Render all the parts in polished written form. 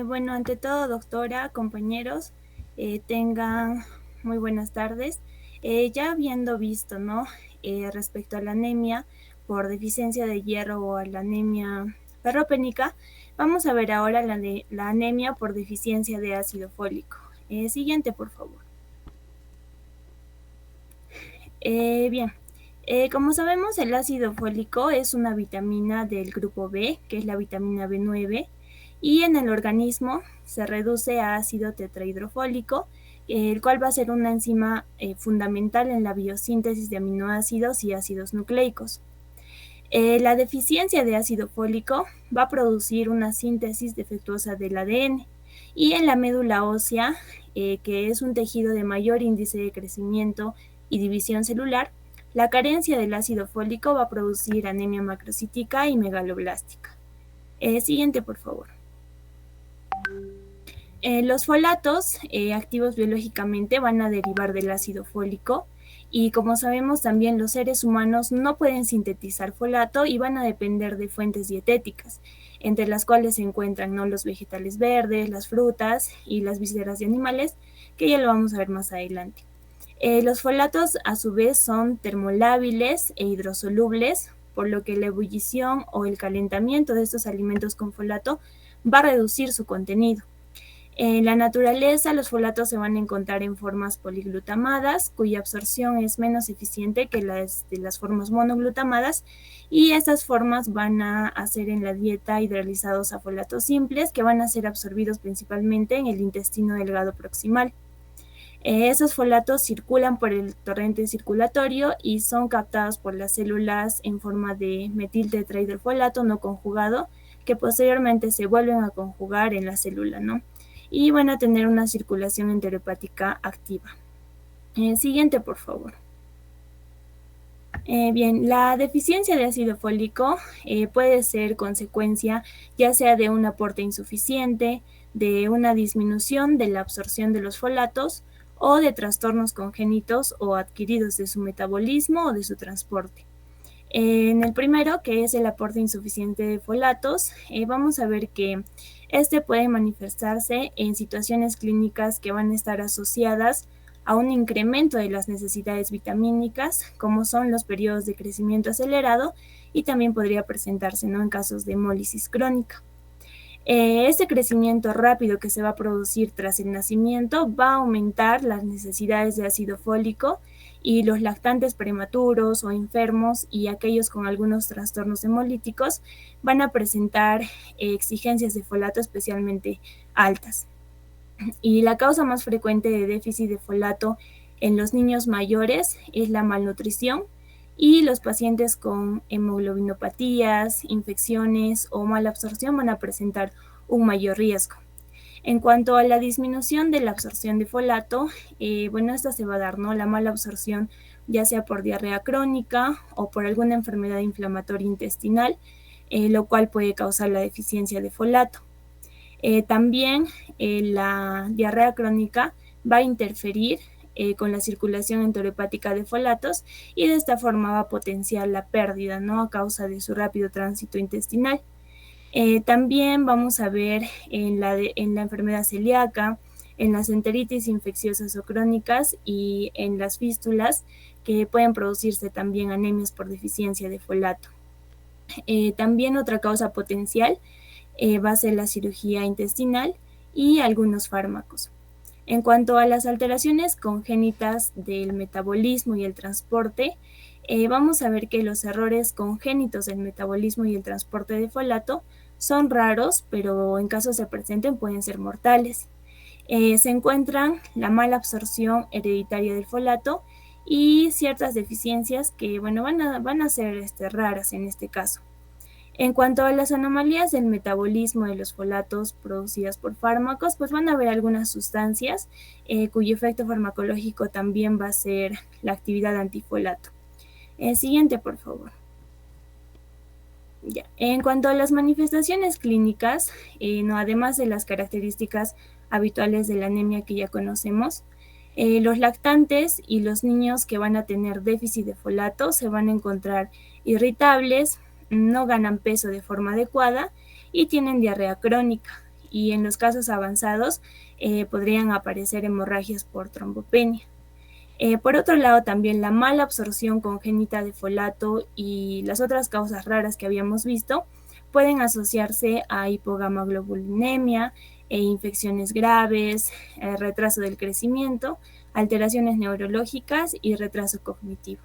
Bueno, ante todo, doctora, compañeros, tengan muy buenas tardes. Ya habiendo visto, ¿no? Respecto a la anemia por deficiencia de hierro o a la anemia ferropénica, vamos a ver ahora la anemia por deficiencia de ácido fólico. Siguiente, por favor. Bien, como sabemos, el ácido fólico es una vitamina del grupo B, que es la vitamina B9, y en el organismo se reduce a ácido tetrahidrofólico, el cual va a ser una enzima fundamental en la biosíntesis de aminoácidos y ácidos nucleicos. La deficiencia de ácido fólico va a producir una síntesis defectuosa del ADN y en la médula ósea, que es un tejido de mayor índice de crecimiento y división celular, la carencia del ácido fólico va a producir anemia macrocítica y megaloblástica. Siguiente, por favor. Los folatos activos biológicamente van a derivar del ácido fólico y como sabemos también los seres humanos no pueden sintetizar folato y van a depender de fuentes dietéticas, entre las cuales se encuentran, ¿no?, los vegetales verdes, las frutas y las vísceras de animales, que ya lo vamos a ver más adelante. Los folatos a su vez son termolábiles e hidrosolubles, por lo que la ebullición o el calentamiento de estos alimentos con folato va a reducir su contenido. En la naturaleza, los folatos se van a encontrar en formas poliglutamadas, cuya absorción es menos eficiente que las de las formas monoglutamadas, y estas formas van a hacer en la dieta hidrolizados a folatos simples, que van a ser absorbidos principalmente en el intestino delgado proximal. Esos folatos circulan por el torrente circulatorio y son captados por las células en forma de metiltetrahidrofolato no conjugado, que posteriormente se vuelven a conjugar en la célula, ¿no? Y van a tener una circulación enterohepática activa. Siguiente, por favor. Bien, la deficiencia de ácido fólico puede ser consecuencia ya sea de un aporte insuficiente, de una disminución de la absorción de los folatos o de trastornos congénitos o adquiridos de su metabolismo o de su transporte. En el primero, que es el aporte insuficiente de folatos, vamos a ver que este puede manifestarse en situaciones clínicas que van a estar asociadas a un incremento de las necesidades vitamínicas, como son los periodos de crecimiento acelerado, y también podría presentarse, ¿no?, en casos de hemólisis crónica. Este crecimiento rápido que se va a producir tras el nacimiento va a aumentar las necesidades de ácido fólico y los lactantes prematuros o enfermos y aquellos con algunos trastornos hemolíticos van a presentar exigencias de folato especialmente altas. Y la causa más frecuente de déficit de folato en los niños mayores es la malnutrición, y los pacientes con hemoglobinopatías, infecciones o mala absorción van a presentar un mayor riesgo. En cuanto a la disminución de la absorción de folato, bueno, esta se va a dar, ¿no?, la mala absorción, ya sea por diarrea crónica o por alguna enfermedad inflamatoria intestinal, lo cual puede causar la deficiencia de folato. También la diarrea crónica va a interferir con la circulación enterohepática de folatos y de esta forma va a potenciar la pérdida, ¿no?, a causa de su rápido tránsito intestinal. También vamos a ver en la enfermedad celíaca, en las enteritis infecciosas o crónicas y en las fístulas, que pueden producirse también anemias por deficiencia de folato. También otra causa potencial va a ser la cirugía intestinal y algunos fármacos. En cuanto a las alteraciones congénitas del metabolismo y el transporte, vamos a ver que los errores congénitos del metabolismo y el transporte de folato son raros, pero en caso se presenten pueden ser mortales. Se encuentran la mala absorción hereditaria del folato y ciertas deficiencias que, bueno, van a ser raras en este caso. En cuanto a las anomalías del metabolismo de los folatos producidas por fármacos, pues van a haber algunas sustancias cuyo efecto farmacológico también va a ser la actividad antifolato. Siguiente, por favor. Ya. En cuanto a las manifestaciones clínicas, no, además de las características habituales de la anemia que ya conocemos, los lactantes y los niños que van a tener déficit de folato se van a encontrar irritables, no ganan peso de forma adecuada y tienen diarrea crónica. y en los casos avanzados podrían aparecer hemorragias por trombopenia. Por otro lado, también la mala absorción congénita de folato y las otras causas raras que habíamos visto pueden asociarse a hipogamaglobulinemia, infecciones graves, retraso del crecimiento, alteraciones neurológicas y retraso cognitivo.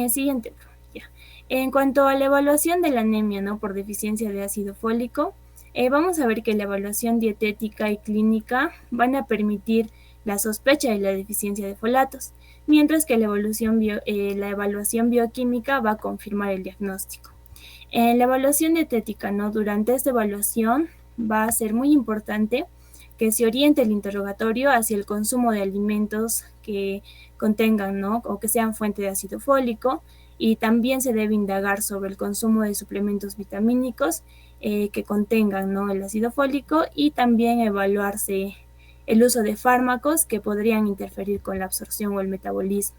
Siguiente. Ya. En cuanto a la evaluación de la anemia, ¿no?, por deficiencia de ácido fólico, vamos a ver que la evaluación dietética y clínica van a permitir la sospecha de la deficiencia de folatos, mientras que la evaluación bioquímica va a confirmar el diagnóstico. En la evaluación dietética, ¿no?, durante esta evaluación va a ser muy importante que se oriente el interrogatorio hacia el consumo de alimentos que contengan, ¿no?, o que sean fuente de ácido fólico, y también se debe indagar sobre el consumo de suplementos vitamínicos que contengan, ¿no?, el ácido fólico, y también evaluarse el uso de fármacos que podrían interferir con la absorción o el metabolismo.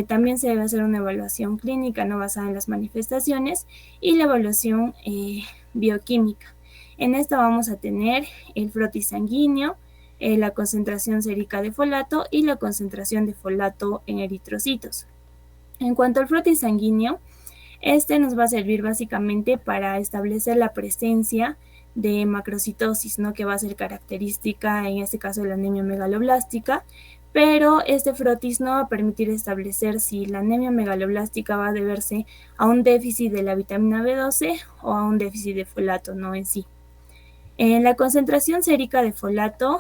También se debe hacer una evaluación clínica no basada en las manifestaciones y la evaluación bioquímica. En esta vamos a tener el frotis sanguíneo, la concentración sérica de folato y la concentración de folato en eritrocitos. En cuanto al frotis sanguíneo, este nos va a servir básicamente para establecer la presencia de macrocitosis, ¿no?, que va a ser característica en este caso de la anemia megaloblástica, pero este frotis no va a permitir establecer si la anemia megaloblástica va a deberse a un déficit de la vitamina B12 o a un déficit de folato, ¿no?, en sí. En la concentración sérica de folato,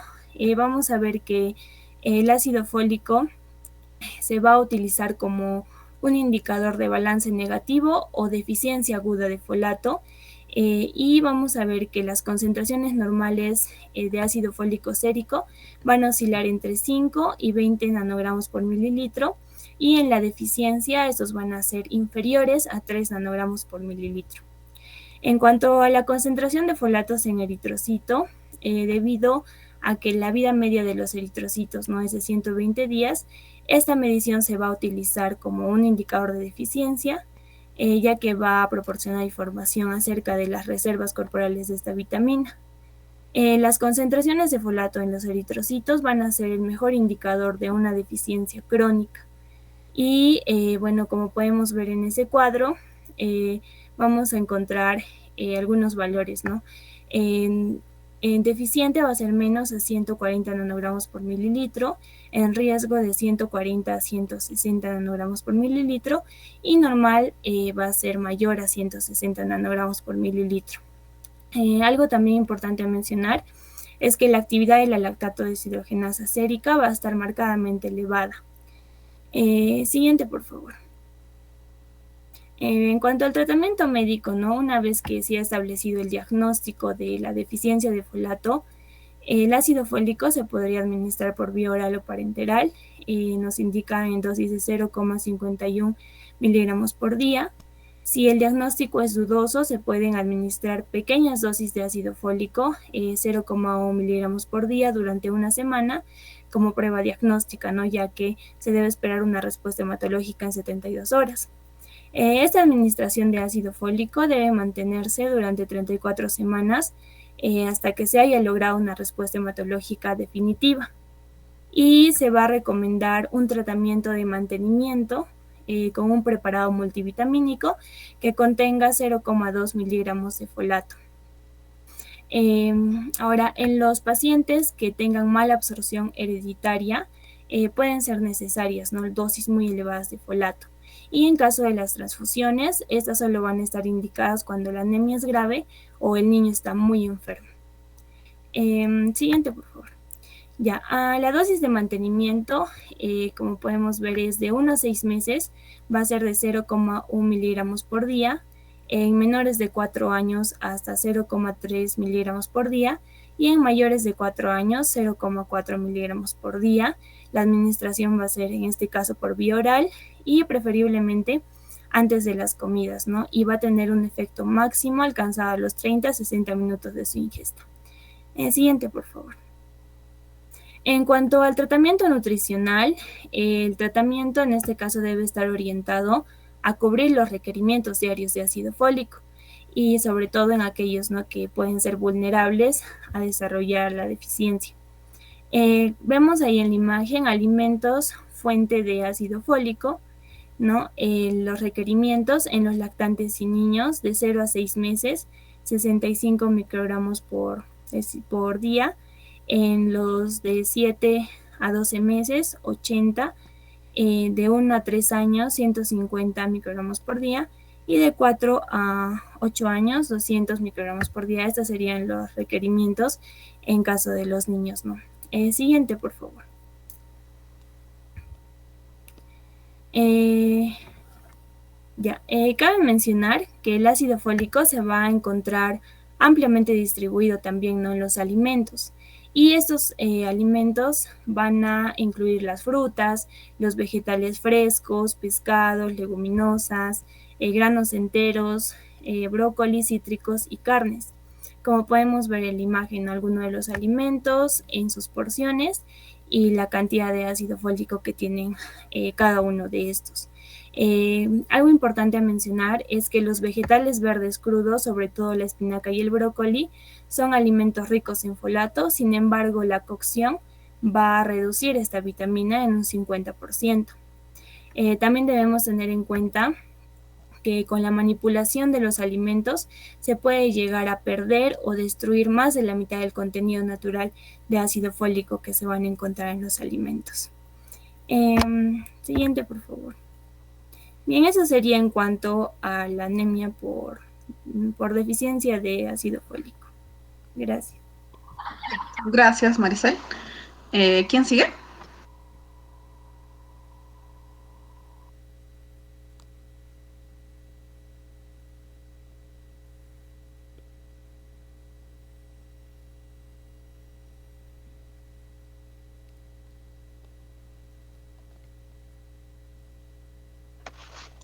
vamos a ver que el ácido fólico se va a utilizar como un indicador de balance negativo o deficiencia aguda de folato, y vamos a ver que las concentraciones normales de ácido fólico sérico van a oscilar entre 5 y 20 nanogramos por mililitro, y en la deficiencia estos van a ser inferiores a 3 nanogramos por mililitro. En cuanto a la concentración de folatos en eritrocito, debido a que la vida media de los eritrocitos no es de 120 días, esta medición se va a utilizar como un indicador de deficiencia, ya que va a proporcionar información acerca de las reservas corporales de esta vitamina. Las concentraciones de folato en los eritrocitos van a ser el mejor indicador de una deficiencia crónica. Y bueno, como podemos ver en ese cuadro, vamos a encontrar algunos valores, ¿no? En deficiente va a ser menos a 140 nanogramos por mililitro, en riesgo de 140 a 160 nanogramos por mililitro, y normal va a ser mayor a 160 nanogramos por mililitro. Algo también importante a mencionar es que la actividad de la lactato deshidrogenasa sérica va a estar marcadamente elevada. Siguiente, por favor. En cuanto al tratamiento médico, ¿no?, una vez que se ha establecido el diagnóstico de la deficiencia de folato, el ácido fólico se podría administrar por vía oral o parenteral. Nos indica en dosis de 0,51 miligramos por día. Si el diagnóstico es dudoso, se pueden administrar pequeñas dosis de ácido fólico, 0,1 miligramos por día durante una semana, como prueba diagnóstica, ¿no?, ya que se debe esperar una respuesta hematológica en 72 horas. Esta administración de ácido fólico debe mantenerse durante 34 semanas hasta que se haya logrado una respuesta hematológica definitiva. Y se va a recomendar un tratamiento de mantenimiento con un preparado multivitamínico que contenga 0,2 miligramos de folato. Ahora, en los pacientes que tengan mala absorción hereditaria, pueden ser necesarias, ¿no?, dosis muy elevadas de folato. Y en caso de las transfusiones, estas solo van a estar indicadas cuando la anemia es grave o el niño está muy enfermo. Siguiente, por favor. Ya, la dosis de mantenimiento, como podemos ver, es de 1 a 6 meses, va a ser de 0,1 miligramos por día, en menores de 4 años hasta 0,3 miligramos por día, y en mayores de 4 años 0,4 miligramos por día. La administración va a ser en este caso por vía oral y preferiblemente antes de las comidas, ¿no? Y va a tener un efecto máximo alcanzado a los 30 a 60 minutos de su ingesta. Siguiente, por favor. En cuanto al tratamiento nutricional, el tratamiento en este caso debe estar orientado a cubrir los requerimientos diarios de ácido fólico. y sobre todo en aquellos, ¿no?, que pueden ser vulnerables a desarrollar la deficiencia. Vemos ahí en la imagen alimentos fuente de ácido fólico, ¿no? Los requerimientos en los lactantes y niños de 0 a 6 meses, 65 microgramos por día. En los de 7 a 12 meses, 80. De 1 a 3 años, 150 microgramos por día. Y de 4 a 8 años, 200 microgramos por día. Estos serían los requerimientos en caso de los niños, ¿no? Siguiente, por favor. Cabe mencionar que el ácido fólico se va a encontrar ampliamente distribuido también, ¿no?, en los alimentos. Y estos alimentos van a incluir las frutas, los vegetales frescos, pescados, leguminosas, granos enteros, brócolis, cítricos y carnes. Como podemos ver en la imagen, algunos de los alimentos en sus porciones y la cantidad de ácido fólico que tienen cada uno de estos. Algo importante a mencionar es que los vegetales verdes crudos, sobre todo la espinaca y el brócoli, son alimentos ricos en folato. Sin embargo, la cocción va a reducir esta vitamina en un 50%. También debemos tener en cuenta que con la manipulación de los alimentos se puede llegar a perder o destruir más de la mitad del contenido natural de ácido fólico que se van a encontrar en los alimentos. Siguiente, por favor. Bien, eso sería en cuanto a la anemia por deficiencia de ácido fólico. Gracias. Gracias, Maricel. ¿Quién sigue?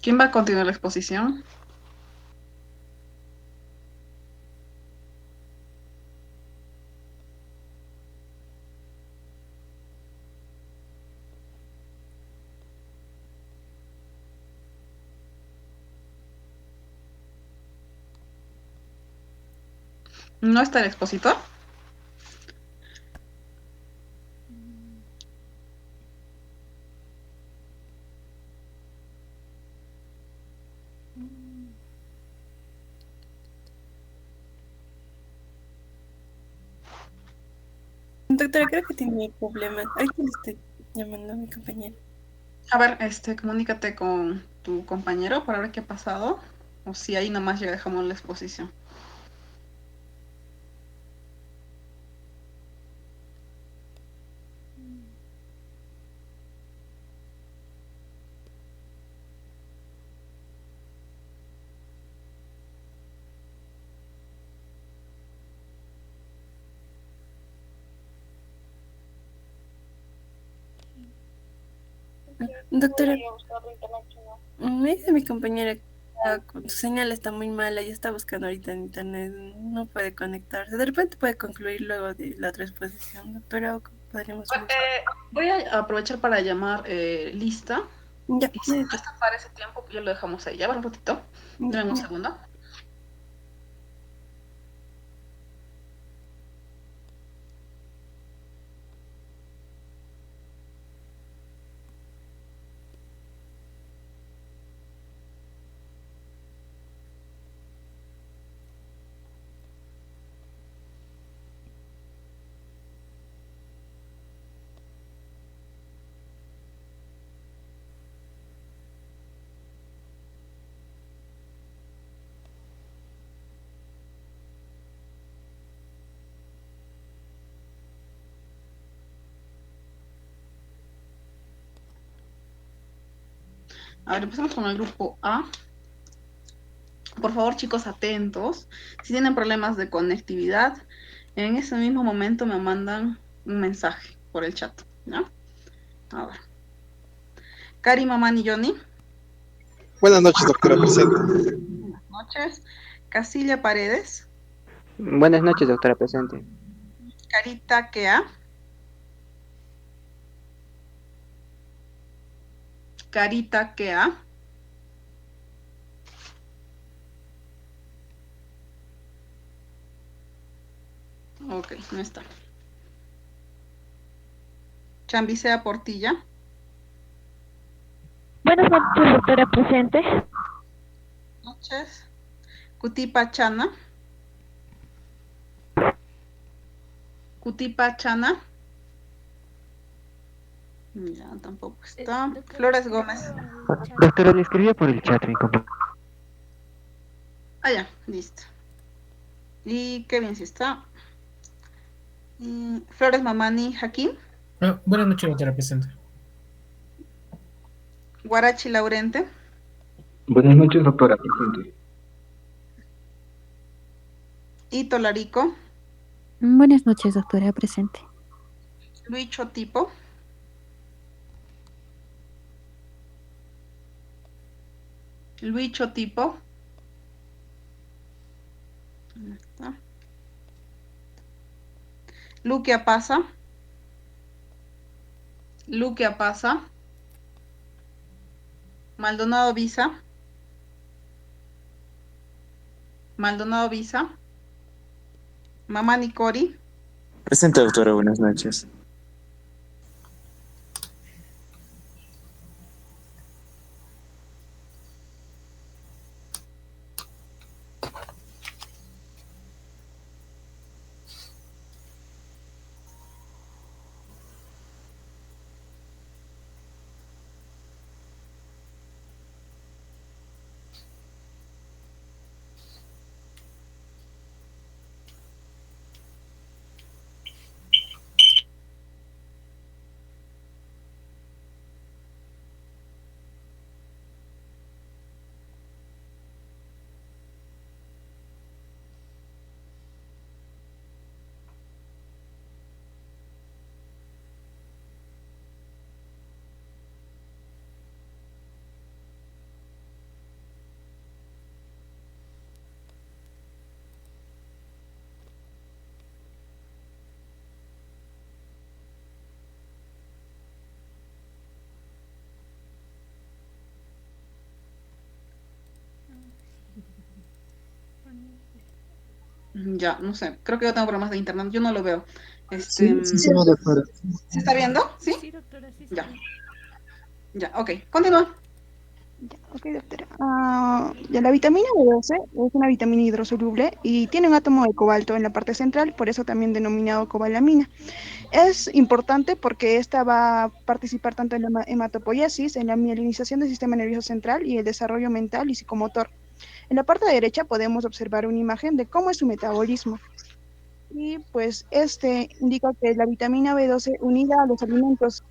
¿Quién va a continuar la exposición? ¿No está el expositor? Doctora, creo que tiene problemas. Ahorita le estoy llamando a mi compañera. A ver, comunícate con tu compañero para ver qué ha pasado. O si ahí nomás ya dejamos la exposición. Doctora, me dice mi compañera que su señal está muy mala y está buscando ahorita en internet. No puede conectarse. De repente puede concluir luego de la otra exposición, doctora, o podríamos ver. Voy a aprovechar para llamar lista. Ya, Y si no está para ese tiempo, pues ya lo dejamos ahí. Ya va un ratito. Dame un segundo. A ver, empezamos con el grupo A. Por favor, chicos, atentos. Si tienen problemas de conectividad, en ese mismo momento me mandan un mensaje por el chat, ¿no? A ver. Cari, Mamani y Johnny. Buenas noches, doctora presente. Buenas noches. Casilla Paredes. Buenas noches, doctora presente. Carita Kea. Carita Kea. Ok, no está. Chambicea Portilla. Buenas noches, doctora presente. Noches. Cutipa Chana. Cutipa Chana. Ya, tampoco está. Flores Gómez. Doctora, le escribía por el chat, mi compañero. Ah, ya, listo. Y Kevin sí está. Y Flores Mamani Hakim. Buenas noches, doctora presente. Guarachi Laurente. Buenas noches, doctora presente. Ito Larico. Buenas noches, doctora presente. Luicho Tipo. Luicho Tipo. Ahí está. Luquia Pasa. Luquia Pasa. Maldonado Visa. Maldonado Visa. Mamani Cori. Presente, doctora, buenas noches. Ya, no sé. Creo que yo tengo problemas de internet. Yo no lo veo. Sí, sí se ve, doctora. ¿Se está viendo? ¿Sí? Sí, doctora, sí. Ya. Ya, ok. Continúa. Ok, doctora. Ya la vitamina B12 es una vitamina hidrosoluble y tiene un átomo de cobalto en la parte central, por eso también denominado cobalamina. Es importante porque esta va a participar tanto en la hematopoiesis, en la mielinización del sistema nervioso central y el desarrollo mental y psicomotor. En la parte derecha podemos observar una imagen de cómo es su metabolismo. Y pues este indica que la vitamina B12 unida a los alimentos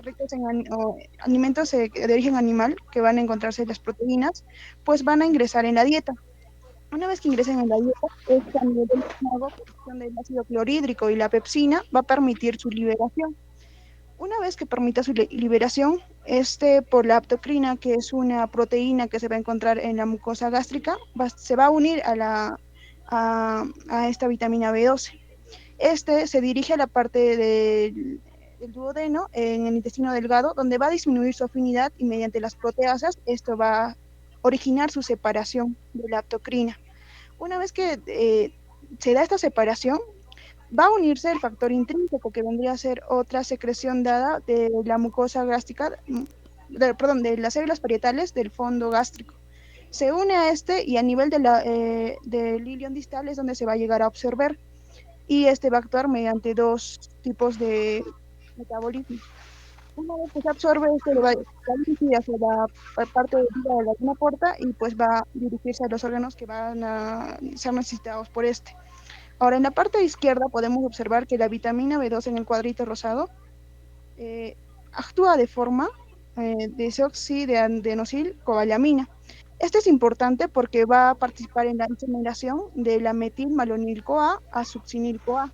ricos en alimentos de origen animal que van a encontrarse las proteínas, pues van a ingresar en la dieta. Una vez que ingresen en la dieta, a nivel del estómago, producción del ácido clorhídrico y la pepsina va a permitir su liberación. Una vez que permita su liberación, por la aptocrina, que es una proteína que se va a encontrar en la mucosa gástrica, se va a unir a esta vitamina B12. Se dirige a la parte del duodeno, en el intestino delgado, donde va a disminuir su afinidad y mediante las proteasas, esto va a originar su separación de la aptocrina. Una vez que se da esta separación, va a unirse el factor intrínseco, que vendría a ser otra secreción dada de la mucosa gástrica, de las células parietales del fondo gástrico. Se une a y a nivel del ilion distal es donde se va a llegar a observar, y va a actuar mediante dos tipos de metabolismo. Una vez que se absorbe, le va a dirigir hacia la parte de vida de la vena porta y pues va a dirigirse a los órganos que van a ser necesitados por Ahora, en la parte izquierda podemos observar que la vitamina B2 en el cuadrito rosado actúa de forma desoxidenosicobalamina. Esto es importante porque va a participar en la isomigración de la metilmalonil-CoA a succinil-CoA.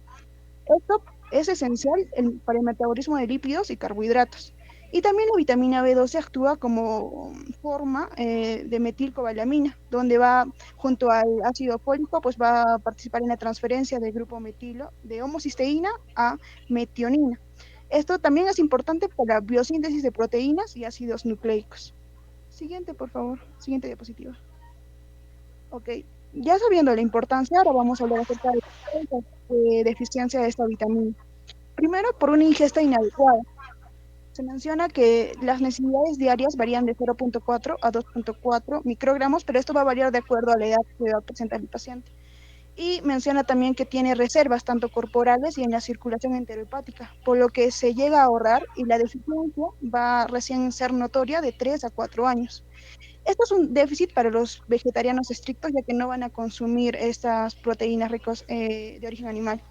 Esto es esencial para el metabolismo de lípidos y carbohidratos. Y también la vitamina B12 actúa como forma de metilcobalamina, donde va junto al ácido fólico, pues va a participar en la transferencia del grupo metilo de homocisteína a metionina. Esto también es importante para la biosíntesis de proteínas y ácidos nucleicos. Siguiente, por favor. Siguiente diapositiva. Ok. ya sabiendo la importancia, ahora vamos a hablar acerca de las causas de deficiencia de esta vitamina. Primero, por una ingesta inadecuada. Se menciona que las necesidades diarias varían de 0.4 a 2.4 microgramos, pero esto va a variar de acuerdo a la edad que va a presentar el paciente. Y menciona también que tiene reservas tanto corporales y en la circulación enterohepática, por lo que se llega a ahorrar y la deficiencia va a recién ser notoria de 3 a 4 años. Esto es un déficit para los vegetarianos estrictos, ya que no van a consumir estas proteínas ricas de origen animal.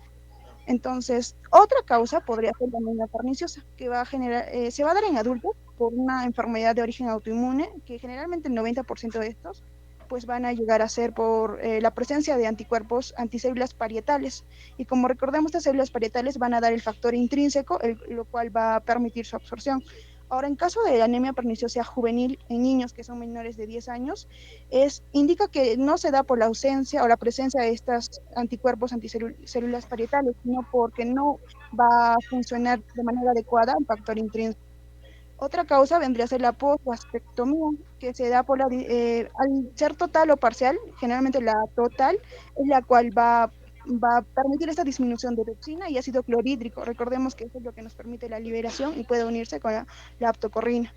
Entonces, otra causa podría ser la anemia perniciosa, que va a generar, se va a dar en adultos por una enfermedad de origen autoinmune, que generalmente el 90% de estos pues van a llegar a ser por la presencia de anticuerpos anticélulas parietales. Y como recordemos, estas células parietales van a dar el factor intrínseco, lo cual va a permitir su absorción. Ahora, en caso de anemia perniciosa juvenil en niños que son menores de 10 años, indica que no se da por la ausencia o la presencia de estos anticuerpos anticélulas parietales, sino porque no va a funcionar de manera adecuada el factor intrínseco. Otra causa vendría a ser la posmastectomía, que se da por al ser total o parcial, generalmente la total, es la cual va a permitir esta disminución de toxina y ácido clorhídrico. Recordemos que eso es lo que nos permite la liberación y puede unirse con la aptocorrina.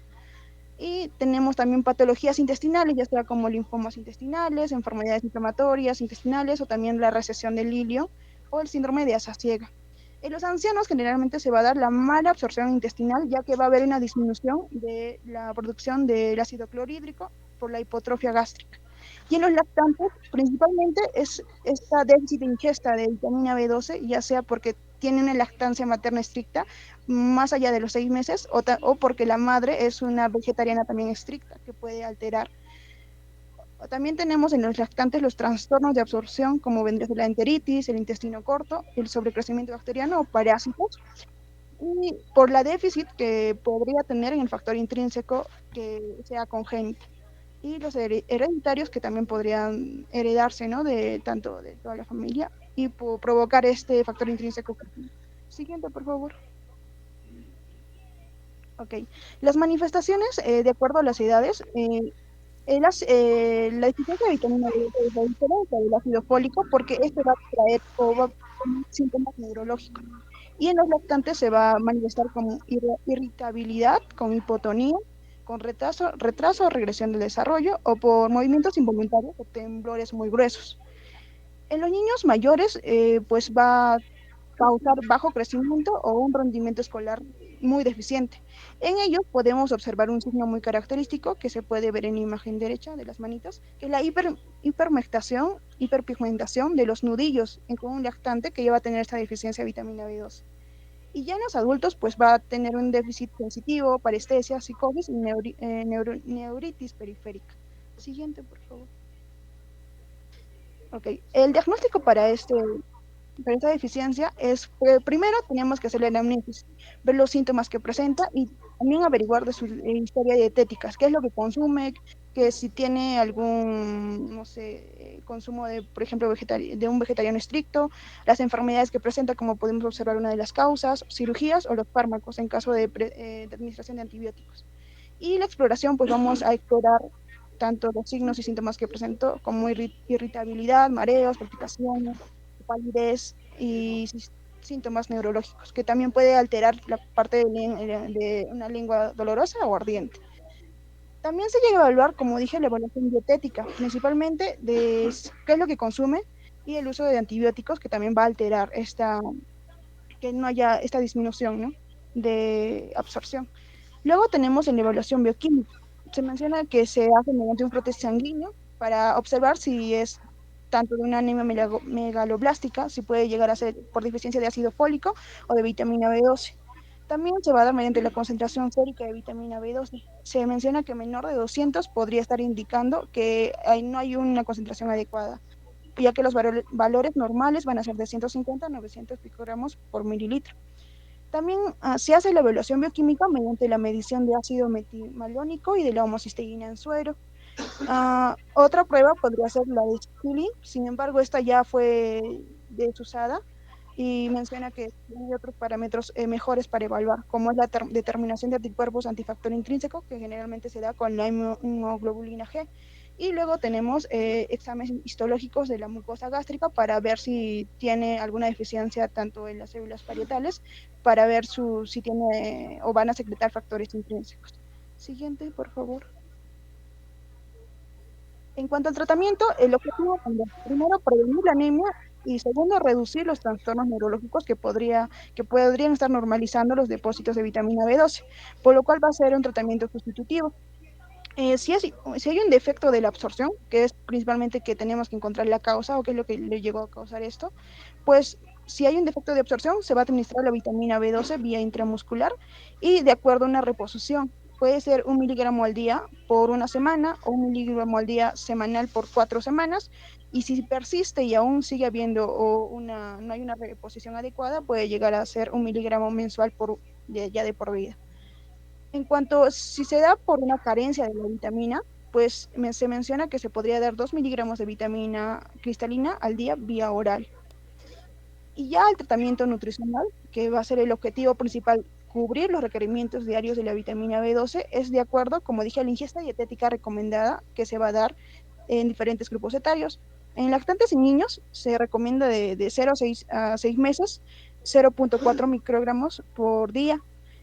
Y tenemos también patologías intestinales, ya sea como linfomas intestinales, enfermedades inflamatorias intestinales o también la recesión del ilio o el síndrome de asa ciega. En los ancianos generalmente se va a dar la mala absorción intestinal, ya que va a haber una disminución de la producción del ácido clorhídrico por la hipotrofia gástrica. Y en los lactantes, principalmente es esta déficit de ingesta de vitamina B12, ya sea porque tiene una lactancia materna estricta, más allá de los 6 meses, o porque la madre es una vegetariana también estricta, que puede alterar. También tenemos en los lactantes los trastornos de absorción, como vendría a ser la enteritis, el intestino corto, el sobrecrecimiento bacteriano o parásitos, y por la déficit que podría tener en el factor intrínseco que sea congénito. Y los hereditarios que también podrían heredarse, ¿no? De tanto de toda la familia y provocar este factor intrínseco. Siguiente, por favor. Ok. Las manifestaciones, de acuerdo a las edades, la deficiencia de vitamina D es la diferencia del ácido fólico porque este va a traer síntomas neurológicos. Y en los lactantes se va a manifestar como irritabilidad, con hipotonía, con retraso o regresión del desarrollo o por movimientos involuntarios o temblores muy gruesos. En los niños mayores, pues va a causar bajo crecimiento o un rendimiento escolar muy deficiente. En ellos podemos observar un signo muy característico que se puede ver en la imagen derecha de las manitas, que es la hiperpigmentación de los nudillos con un lactante que lleva a tener esta deficiencia de vitamina B2. Y ya en los adultos, pues va a tener un déficit sensitivo, parestesia, psicosis y neuritis periférica. Siguiente, por favor. Ok, el diagnóstico para esta deficiencia es, primero tenemos que hacer la anamnesis, ver los síntomas que presenta y también averiguar de su historia dietética, qué es lo que consume, que si tiene algún, no sé, consumo de, por ejemplo, de un vegetariano estricto, las enfermedades que presenta, como podemos observar una de las causas, cirugías o los fármacos en caso de administración de antibióticos. Y la exploración, pues vamos a explorar tanto los signos y síntomas que presentó, como irritabilidad, mareos, palpitaciones, palidez y síntomas neurológicos, que también puede alterar la parte de una lengua dolorosa o ardiente. También se llega a evaluar, como dije, la evaluación dietética, principalmente de qué es lo que consume y el uso de antibióticos, que también va a alterar que no haya esta disminución, ¿no?, de absorción. Luego tenemos en la evaluación bioquímica. Se menciona que se hace mediante un prótesis sanguíneo para observar si es tanto de una anemia megaloblástica, si puede llegar a ser por deficiencia de ácido fólico o de vitamina B12. También se va a dar mediante la concentración sérica de vitamina B12. Se menciona que menor de 200 podría estar indicando que no hay una concentración adecuada, ya que los valores normales van a ser de 150 a 900 picogramos por mililitro. También se hace la evaluación bioquímica mediante la medición de ácido metilmalónico y de la homocisteína en suero. Otra prueba podría ser la de Schilling, sin embargo esta ya fue desusada y menciona que hay otros parámetros mejores para evaluar, como es la determinación de anticuerpos antifactor intrínseco, que generalmente se da con la hemoglobulina G, Y luego tenemos exámenes histológicos de la mucosa gástrica para ver si tiene alguna deficiencia tanto en las células parietales, para ver si tiene o van a secretar factores intrínsecos. Siguiente, por favor. En cuanto al tratamiento, el objetivo es, primero, prevenir la anemia y segundo, reducir los trastornos neurológicos que podrían estar normalizando los depósitos de vitamina B12, por lo cual va a ser un tratamiento sustitutivo. Si hay un defecto de la absorción, que es principalmente que tenemos que encontrar la causa o qué es lo que le llegó a causar esto, pues si hay un defecto de absorción, se va a administrar la vitamina B12 vía intramuscular y de acuerdo a una reposición. Puede ser 1 miligramo al día por una semana o 1 miligramo al día semanal por 4 semanas. Y si persiste y aún sigue habiendo no hay una reposición adecuada, puede llegar a ser 1 miligramo mensual ya de por vida. En cuanto si se da por una carencia de la vitamina, pues se menciona que se podría dar 2 miligramos de vitamina cristalina al día vía oral. Y ya el tratamiento nutricional, que va a ser el objetivo principal, cubrir los requerimientos diarios de la vitamina B12, es de acuerdo, como dije, a la ingesta dietética recomendada que se va a dar en diferentes grupos etarios. En lactantes y niños se recomienda de 0 a 6 meses 0.4 microgramos por día.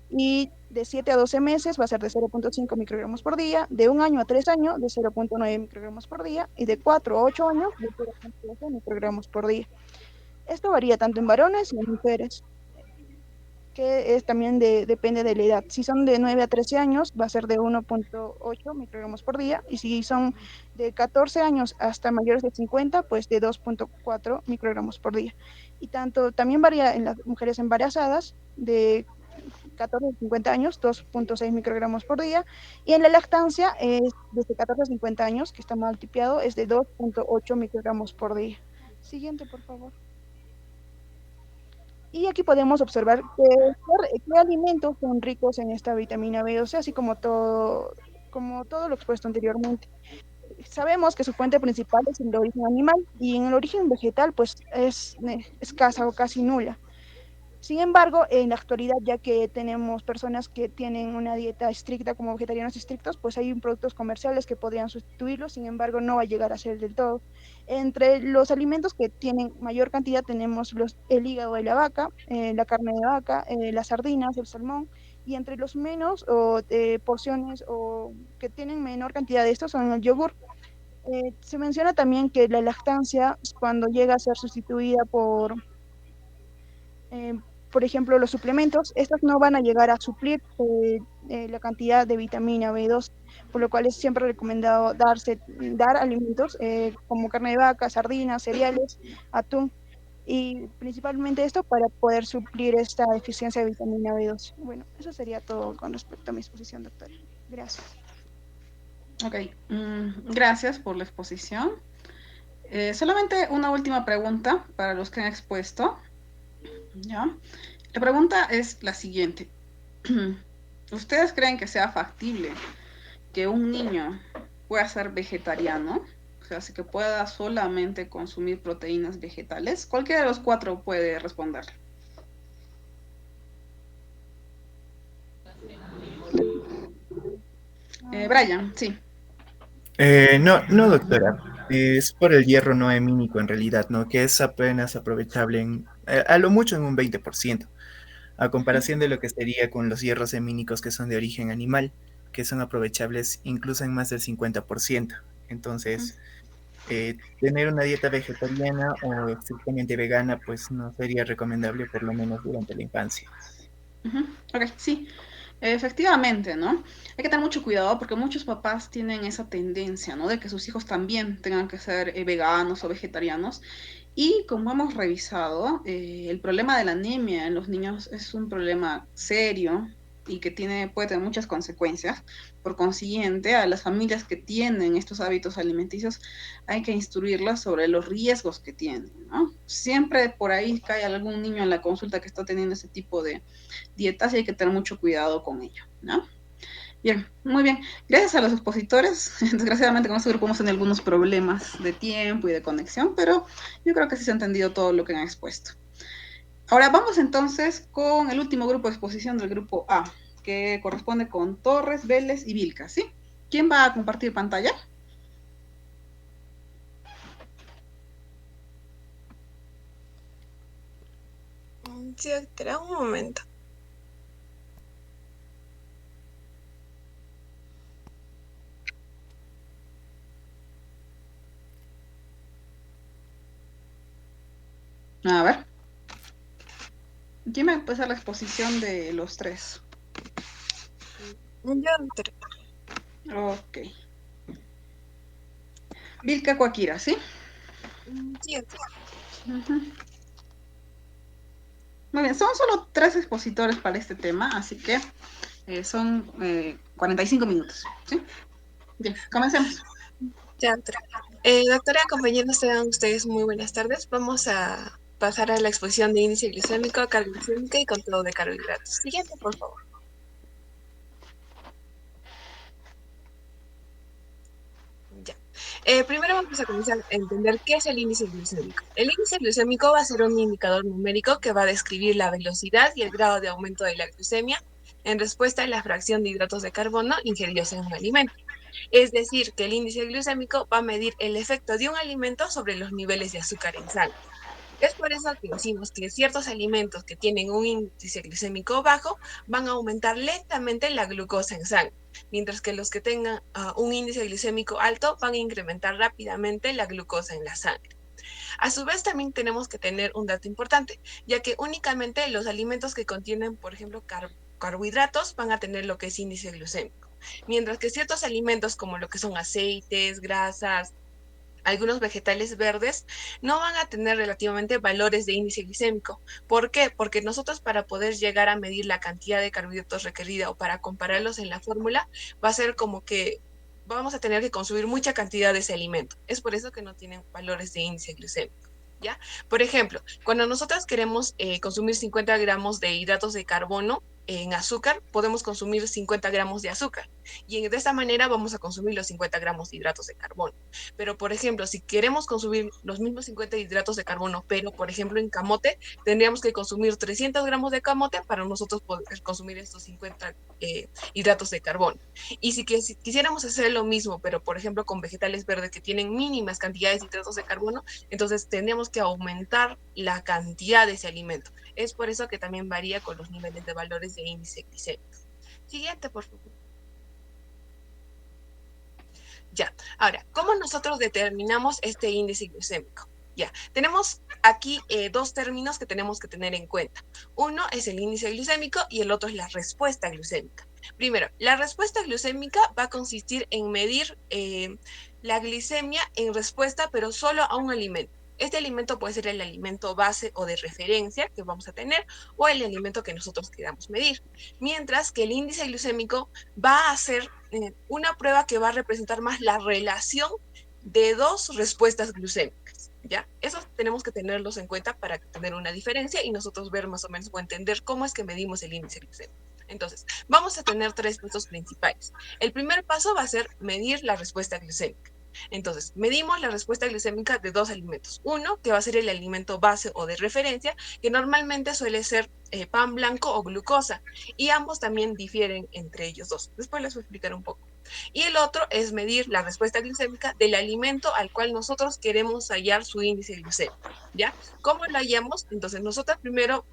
Y de 7 a 12 meses va a ser de 0.5 microgramos por día, de 1 año a 3 años de 0.9 microgramos por día y de 4 a 8 años de 0.12 microgramos por día. Esto varía tanto en varones y en mujeres, que también depende de la edad. Si son de 9 a 13 años va a ser de 1.8 microgramos por día y si son de 14 años hasta mayores de 50, pues de 2.4 microgramos por día. Y también varía en las mujeres embarazadas de 14 a 50 años, 2.6 microgramos por día, y en la lactancia desde 14 a 50 años, que está mal tipiado, es de 2.8 microgramos por día. Siguiente, por favor. Y aquí podemos observar qué alimentos son ricos en esta vitamina B12, así como todo lo expuesto anteriormente. Sabemos que su fuente principal es el origen animal, y en el origen vegetal pues es escasa o casi nula. Sin embargo, en la actualidad, ya que tenemos personas que tienen una dieta estricta como vegetarianos estrictos, pues hay productos comerciales que podrían sustituirlos, sin embargo, no va a llegar a ser del todo. Entre los alimentos que tienen mayor cantidad tenemos el hígado de la vaca, la carne de vaca, las sardinas, el salmón, y entre los menos porciones o que tienen menor cantidad de estos son el yogur. Se menciona también que la lactancia, cuando llega a ser sustituida por ejemplo, los suplementos, estos no van a llegar a suplir la cantidad de vitamina B2, por lo cual es siempre recomendado dar alimentos como carne de vaca, sardinas, cereales, atún, y principalmente esto para poder suplir esta deficiencia de vitamina B2. Bueno, eso sería todo con respecto a mi exposición, doctora. Gracias. Ok, gracias por la exposición. Solamente una última pregunta para los que han expuesto. ¿Ya? La pregunta es la siguiente. ¿Ustedes creen que sea factible que un niño pueda ser vegetariano? O sea, así que pueda solamente consumir proteínas vegetales. Cualquiera de los 4 puede responder. Brian, sí. No, doctora. Es por el hierro no hemínico en realidad, ¿no? Que es apenas aprovechable a lo mucho en un 20%, a comparación de lo que sería con los hierros hemínicos que son de origen animal, que son aprovechables incluso en más del 50%. Entonces, tener una dieta vegetariana o estrictamente vegana, pues no sería recomendable, por lo menos durante la infancia. Ok, sí. Efectivamente, ¿no? Hay que tener mucho cuidado porque muchos papás tienen esa tendencia, ¿no? De que sus hijos también tengan que ser veganos o vegetarianos. Y como hemos revisado, el problema de la anemia en los niños es un problema serio y que puede tener muchas consecuencias. Por consiguiente, a las familias que tienen estos hábitos alimenticios hay que instruirlas sobre los riesgos que tienen, ¿no? Siempre por ahí cae algún niño en la consulta que está teniendo ese tipo de dietas y hay que tener mucho cuidado con ello, ¿no? Bien, muy bien. Gracias a los expositores. Desgraciadamente con este grupo hemos tenido algunos problemas de tiempo y de conexión, pero yo creo que sí se ha entendido todo lo que han expuesto. Ahora vamos entonces con el último grupo de exposición del grupo A, que corresponde con Torres, Vélez y Vilca, ¿sí? ¿Quién va a compartir pantalla? Sí, doctora, un momento. A ver. ¿Quién me empieza la exposición de los tres? Yo, doctora. Ok. Vilca Coaquira, ¿sí? Sí, doctora. Muy bien, son solo 3 expositores para este tema, así que son 45 minutos, ¿sí? Bien, comencemos. Ya, doctora. Doctora, compañeros, tengan ustedes muy buenas tardes. Vamos a pasar a la exposición de índice glucémico, carga glucémica y control de carbohidratos. Siguiente, por favor. Ya. Primero vamos a comenzar a entender qué es el índice glucémico. El índice glucémico va a ser un indicador numérico que va a describir la velocidad y el grado de aumento de la glucemia en respuesta a la fracción de hidratos de carbono ingeridos en un alimento. Es decir, que el índice glucémico va a medir el efecto de un alimento sobre los niveles de azúcar en sangre. Es por eso que decimos que ciertos alimentos que tienen un índice glucémico bajo van a aumentar lentamente la glucosa en sangre, mientras que los que tengan un índice glucémico alto van a incrementar rápidamente la glucosa en la sangre. A su vez, también tenemos que tener un dato importante, ya que únicamente los alimentos que contienen, por ejemplo, carbohidratos van a tener lo que es índice glucémico, mientras que ciertos alimentos como lo que son aceites, grasas, algunos vegetales verdes no van a tener relativamente valores de índice glicémico. ¿Por qué? Porque nosotros para poder llegar a medir la cantidad de carbohidratos requerida o para compararlos en la fórmula, va a ser como que vamos a tener que consumir mucha cantidad de ese alimento. Es por eso que no tienen valores de índice glucémico. ¿Ya? Por ejemplo, cuando nosotros queremos consumir 50 gramos de hidratos de carbono en azúcar, podemos consumir 50 gramos de azúcar. Y de esta manera vamos a consumir los 50 gramos de hidratos de carbono. Pero, por ejemplo, si queremos consumir los mismos 50 hidratos de carbono, pero, por ejemplo, en camote, tendríamos que consumir 300 gramos de camote para nosotros poder consumir estos 50 hidratos de carbono. Y si quisiéramos hacer lo mismo, pero, por ejemplo, con vegetales verdes que tienen mínimas cantidades de hidratos de carbono, entonces tendríamos que aumentar la cantidad de ese alimento. Es por eso que también varía con los niveles de valores de índice glicémico. Siguiente, por favor. Ya, ahora, ¿cómo nosotros determinamos este índice glucémico? Ya, tenemos aquí dos términos que tenemos que tener en cuenta. Uno es el índice glucémico y el otro es la respuesta glucémica. Primero, la respuesta glucémica va a consistir en medir la glicemia en respuesta, pero solo a un alimento. Este alimento puede ser el alimento base o de referencia que vamos a tener o el alimento que nosotros queramos medir. Mientras que el índice glucémico va a ser una prueba que va a representar más la relación de dos respuestas glucémicas, ¿ya? Eso tenemos que tenerlos en cuenta para tener una diferencia y nosotros ver más o menos o entender cómo es que medimos el índice glucémico. Entonces, vamos a tener 3 pasos principales. El primer paso va a ser medir la respuesta glucémica. Entonces, medimos la respuesta glucémica de 2 alimentos. Uno, que va a ser el alimento base o de referencia, que normalmente suele ser pan blanco o glucosa, y ambos también difieren entre ellos dos. Después les voy a explicar un poco. Y el otro es medir la respuesta glucémica del alimento al cual nosotros queremos hallar su índice glucémico, ¿ya? ¿Cómo lo hallamos? Entonces, nosotros primero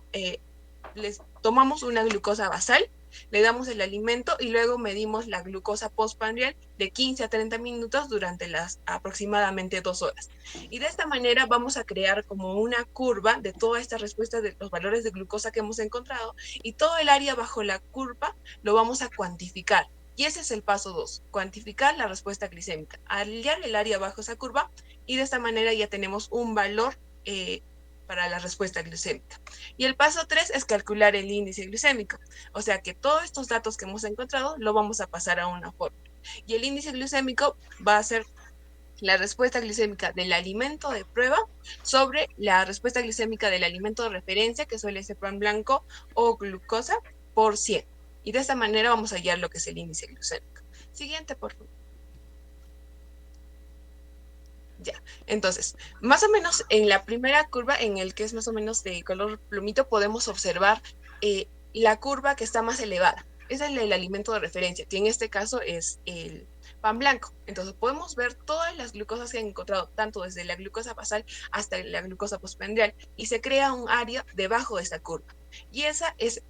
les tomamos una glucosa basal, le damos el alimento y luego medimos la glucosa postprandial de 15 a 30 minutos durante las aproximadamente 2 horas. Y de esta manera vamos a crear como una curva de toda esta respuesta de los valores de glucosa que hemos encontrado y todo el área bajo la curva lo vamos a cuantificar. Y ese es el paso 2, cuantificar la respuesta glicémica, hallar el área bajo esa curva y de esta manera ya tenemos un valor para la respuesta glucémica. Y el paso 3 es calcular el índice glucémico. O sea que todos estos datos que hemos encontrado lo vamos a pasar a una fórmula. Y el índice glucémico va a ser la respuesta glucémica del alimento de prueba sobre la respuesta glucémica del alimento de referencia, que suele ser pan blanco o glucosa, por 100. Y de esta manera vamos a hallar lo que es el índice glucémico. Siguiente, por favor. Ya, entonces, más o menos en la primera curva, en el que es más o menos de color plumito, podemos observar la curva que está más elevada. Ese es el alimento de referencia, que en este caso es el pan blanco. Entonces podemos ver todas las glucosas que han encontrado, tanto desde la glucosa basal hasta la glucosa postprandial, y se crea un área debajo de esta curva. Y esa es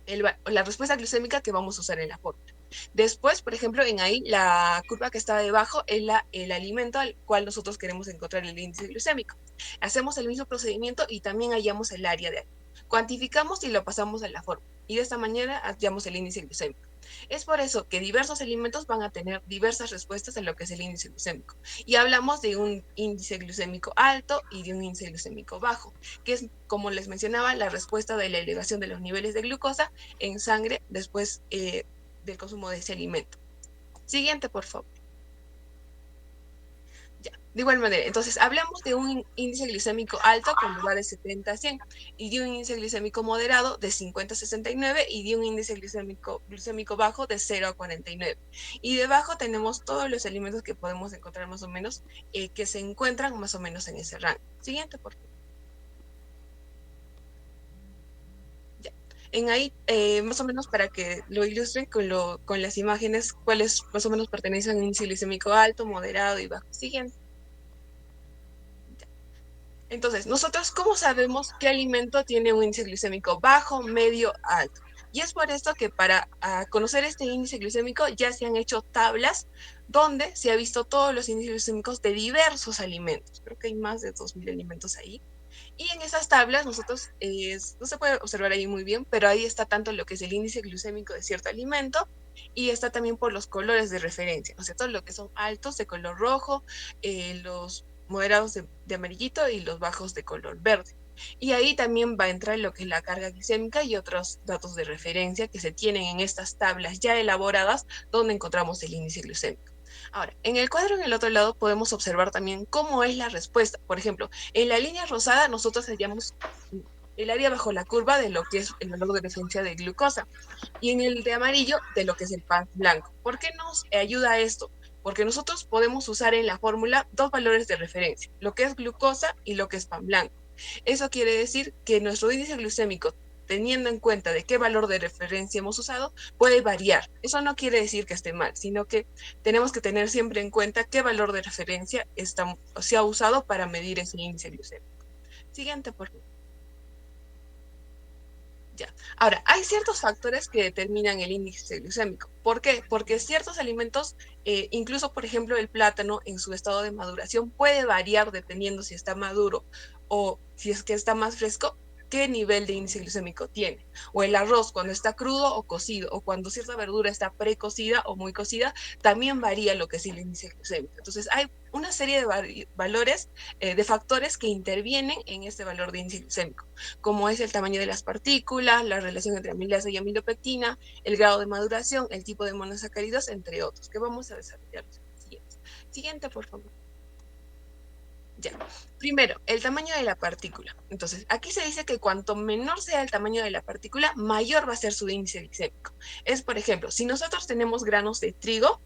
la respuesta glucémica que vamos a usar en la fórmula. Después, por ejemplo, en ahí la curva que está debajo es el alimento al cual nosotros queremos encontrar el índice glucémico. Hacemos el mismo procedimiento y también hallamos el área de ahí. Cuantificamos y lo pasamos a la fórmula. Y de esta manera hallamos el índice glucémico. Es por eso que diversos alimentos van a tener diversas respuestas a lo que es el índice glucémico. Y hablamos de un índice glucémico alto y de un índice glucémico bajo, que es, como les mencionaba, la respuesta de la elevación de los niveles de glucosa en sangre después del consumo de ese alimento. Siguiente, por favor. Ya, de igual manera, entonces hablamos de un índice glicémico alto cuando va de 70 a 100, y de un índice glicémico moderado de 50 a 69, y de un índice glicémico bajo de 0 a 49. Y debajo tenemos todos los alimentos que podemos encontrar más o menos, que se encuentran más o menos en ese rango. Siguiente, por favor. En ahí, más o menos para que lo ilustren con las imágenes, cuáles más o menos pertenecen a un índice glicémico alto, moderado y bajo. Siguiente. Entonces, nosotros, ¿cómo sabemos qué alimento tiene un índice glicémico bajo, medio, alto? Y es por esto que para conocer este índice glicémico ya se han hecho tablas donde se ha visto todos los índices glicémicos de diversos alimentos. Creo que hay más de 2000 alimentos ahí. Y en esas tablas nosotros, no se puede observar ahí muy bien, pero ahí está tanto lo que es el índice glucémico de cierto alimento, y está también por los colores de referencia, ¿no es cierto? Lo que son altos de color rojo, los moderados de amarillito y los bajos de color verde. Y ahí también va a entrar lo que es la carga glicémica y otros datos de referencia que se tienen en estas tablas ya elaboradas donde encontramos el índice glucémico. Ahora, en el cuadro en el otro lado podemos observar también cómo es la respuesta. Por ejemplo, en la línea rosada nosotros hallamos el área bajo la curva de lo que es el valor de referencia de glucosa, y en el de amarillo de lo que es el pan blanco. ¿Por qué nos ayuda esto? Porque nosotros podemos usar en la fórmula dos valores de referencia, lo que es glucosa y lo que es pan blanco. Eso quiere decir que nuestro índice glucémico, teniendo en cuenta de qué valor de referencia hemos usado, puede variar. Eso no quiere decir que esté mal, sino que tenemos que tener siempre en cuenta qué valor de referencia se ha usado para medir ese índice glucémico. Siguiente, por favor. Ya. Ahora, hay ciertos factores que determinan el índice glucémico. ¿Por qué? Porque ciertos alimentos, incluso por ejemplo el plátano en su estado de maduración, puede variar dependiendo si está maduro o si es que está más fresco, qué nivel de índice glucémico tiene. O el arroz cuando está crudo o cocido, o cuando cierta verdura está precocida o muy cocida, también varía lo que es el índice glucémico. Entonces hay una serie de valores, de factores que intervienen en este valor de índice glucémico, como es el tamaño de las partículas, la relación entre amilasa y amilopectina, el grado de maduración, el tipo de monosacáridos, entre otros, que vamos a desarrollar los siguientes. Siguiente, por favor. Ya. Primero, el tamaño de la partícula. Entonces, aquí se dice que cuanto menor sea el tamaño de la partícula, mayor va a ser su índice glicémico. Es, por ejemplo, si nosotros tenemos granos de trigo,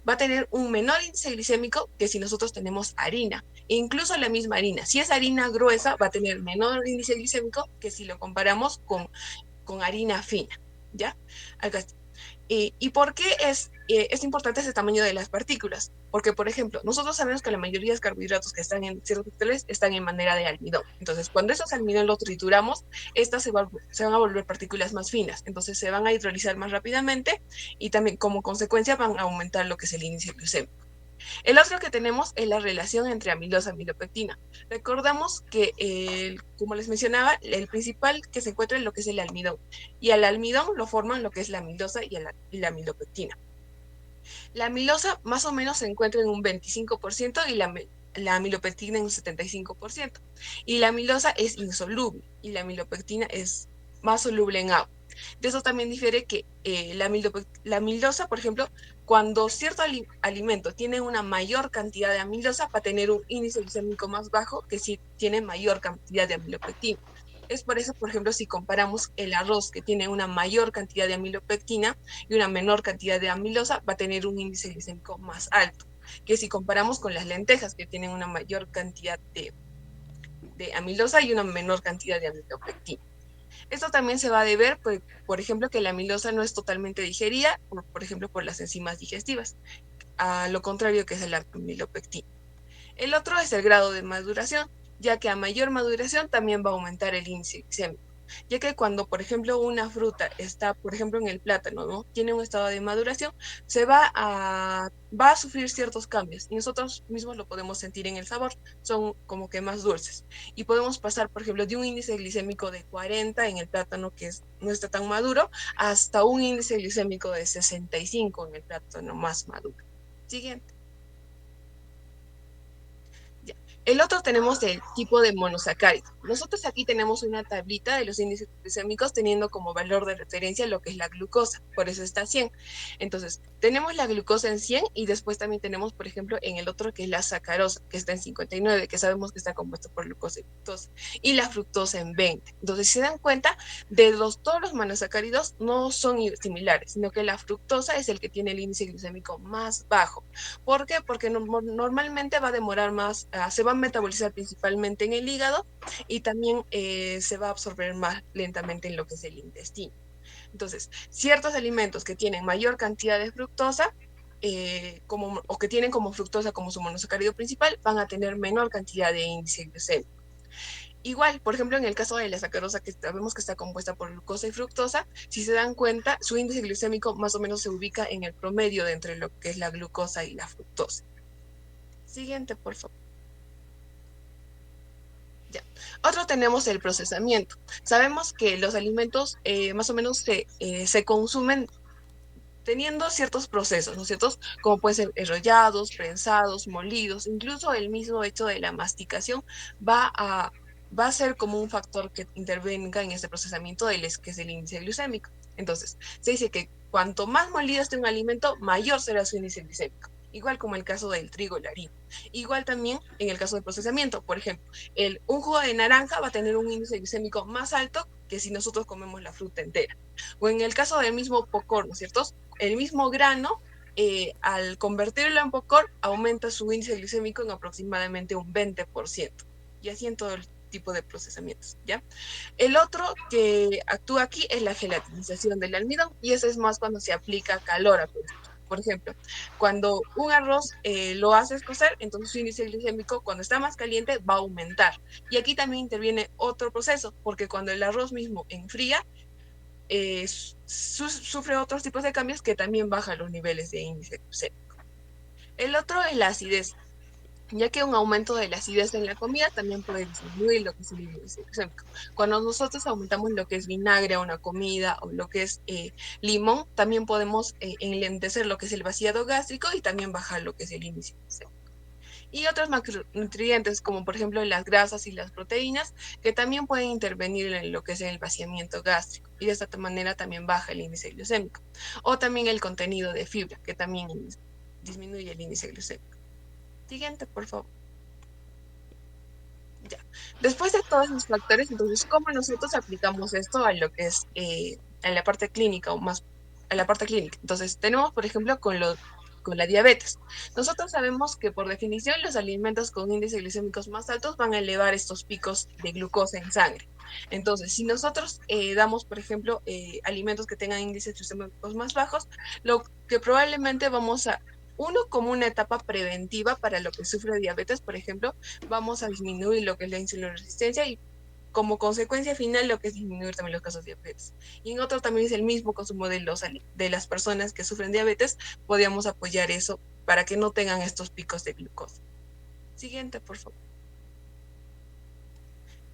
va a tener un menor índice glicémico que si nosotros tenemos harina. E incluso la misma harina, si es harina gruesa, va a tener menor índice glicémico que si lo comparamos con harina fina. ¿Ya? Acá está. ¿Y por qué es importante ese tamaño de las partículas? Porque, por ejemplo, nosotros sabemos que la mayoría de los carbohidratos que están en ciertos vegetales están en manera de almidón. Entonces, cuando esos almidón los trituramos, estas se van a volver partículas más finas. Entonces, se van a hidrolizar más rápidamente y también, como consecuencia, van a aumentar lo que es el índice glucémico. El otro que tenemos es la relación entre amilosa y amilopectina. Recordamos que, como les mencionaba, el principal que se encuentra es lo que es el almidón. Y al almidón lo forman lo que es la amilosa y la amilopectina. La amilosa más o menos se encuentra en un 25% y la amilopectina en un 75%. Y la amilosa es insoluble y la amilopectina es más soluble en agua. De eso también difiere que la amilosa, por ejemplo, cuando cierto alimento tiene una mayor cantidad de amilosa, va a tener un índice glicémico más bajo que si tiene mayor cantidad de amilopectina. Es por eso, por ejemplo, si comparamos el arroz que tiene una mayor cantidad de amilopectina y una menor cantidad de amilosa, va a tener un índice glicémico más alto que si comparamos con las lentejas que tienen una mayor cantidad de amilosa y una menor cantidad de amilopectina. Esto también se va a deber, pues, por ejemplo, que la amilosa no es totalmente digerida, por ejemplo, por las enzimas digestivas, a lo contrario que es la amilopectina. El otro es el grado de maduración, ya que a mayor maduración también va a aumentar el índice glicémico, ya que cuando, por ejemplo, una fruta está, por ejemplo, en el plátano, ¿no? Tiene un estado de maduración, va a sufrir ciertos cambios y nosotros mismos lo podemos sentir en el sabor, son como que más dulces. Y podemos pasar, por ejemplo, de un índice glicémico de 40 en el plátano que no está tan maduro, hasta un índice glicémico de 65 en el plátano más maduro. Siguiente. El otro tenemos el tipo de monosacárido. Nosotros aquí tenemos una tablita de los índices glicémicos teniendo como valor de referencia lo que es la glucosa, por eso está 100. Entonces, tenemos la glucosa en 100 y después también tenemos, por ejemplo, en el otro que es la sacarosa, que está en 59, que sabemos que está compuesto por glucosa y fructosa, y la fructosa en 20. Entonces, si se dan cuenta, todos los monosacáridos no son similares, sino que la fructosa es el que tiene el índice glicémico más bajo. ¿Por qué? Porque normalmente va a demorar más, se va a metabolizar principalmente en el hígado y también se va a absorber más lentamente en lo que es el intestino. Entonces, ciertos alimentos que tienen mayor cantidad de fructosa o que tienen como fructosa como su monosacárido principal van a tener menor cantidad de índice glicémico. Igual, por ejemplo, en el caso de la sacarosa, que sabemos que está compuesta por glucosa y fructosa, si se dan cuenta, su índice glicémico más o menos se ubica en el promedio de entre lo que es la glucosa y la fructosa. Siguiente, por favor. Ya. Otro tenemos el procesamiento. Sabemos que los alimentos más o menos se consumen teniendo ciertos procesos, ¿no es cierto? Como pueden ser enrollados, prensados, molidos, incluso el mismo hecho de la masticación va a ser como un factor que intervenga en este procesamiento que es el índice glicémico. Entonces, se dice que cuanto más molido esté un alimento, mayor será su índice glicémico. Igual como el caso del trigo y la harina. Igual también en el caso del procesamiento. Por ejemplo, un jugo de naranja va a tener un índice glicémico más alto que si nosotros comemos la fruta entera. O en el caso del mismo popcorn, ¿no es cierto? El mismo grano, al convertirlo en popcorn, aumenta su índice glicémico en aproximadamente un 20%. Y así en todo el tipo de procesamientos, ¿ya? El otro que actúa aquí es la gelatinización del almidón, y eso es más cuando se aplica calor. Por ejemplo, cuando un arroz lo haces cocer, entonces su índice glicémico cuando está más caliente va a aumentar. Y aquí también interviene otro proceso, porque cuando el arroz mismo enfría, sufre otros tipos de cambios que también bajan los niveles de índice glicémico. El otro es la acidez, ya que un aumento de la acidez en la comida también puede disminuir lo que es el índice glicémico. Cuando nosotros aumentamos lo que es vinagre a una comida o lo que es limón, también podemos enlentecer lo que es el vaciado gástrico y también bajar lo que es el índice glicémico. Y otros macronutrientes, como por ejemplo las grasas y las proteínas, que también pueden intervenir en lo que es el vaciamiento gástrico, y de esta manera también baja el índice glicémico. O también el contenido de fibra, que también disminuye el índice glicémico. Siguiente, por favor. Ya. Después de todos los factores, entonces, ¿cómo nosotros aplicamos esto a lo que es a la parte clínica o más a la parte clínica? Entonces, tenemos, por ejemplo, con la diabetes. Nosotros sabemos que por definición los alimentos con índices glicémicos más altos van a elevar estos picos de glucosa en sangre. Entonces, si nosotros damos, por ejemplo, alimentos que tengan índices glicémicos más bajos, lo que probablemente vamos a como una etapa preventiva para lo que sufre diabetes, por ejemplo, vamos a disminuir lo que es la insulina-resistencia y como consecuencia final lo que es disminuir también los casos de diabetes. Y en otro también es el mismo consumo de las personas que sufren diabetes, podríamos apoyar eso para que no tengan estos picos de glucosa. Siguiente, por favor.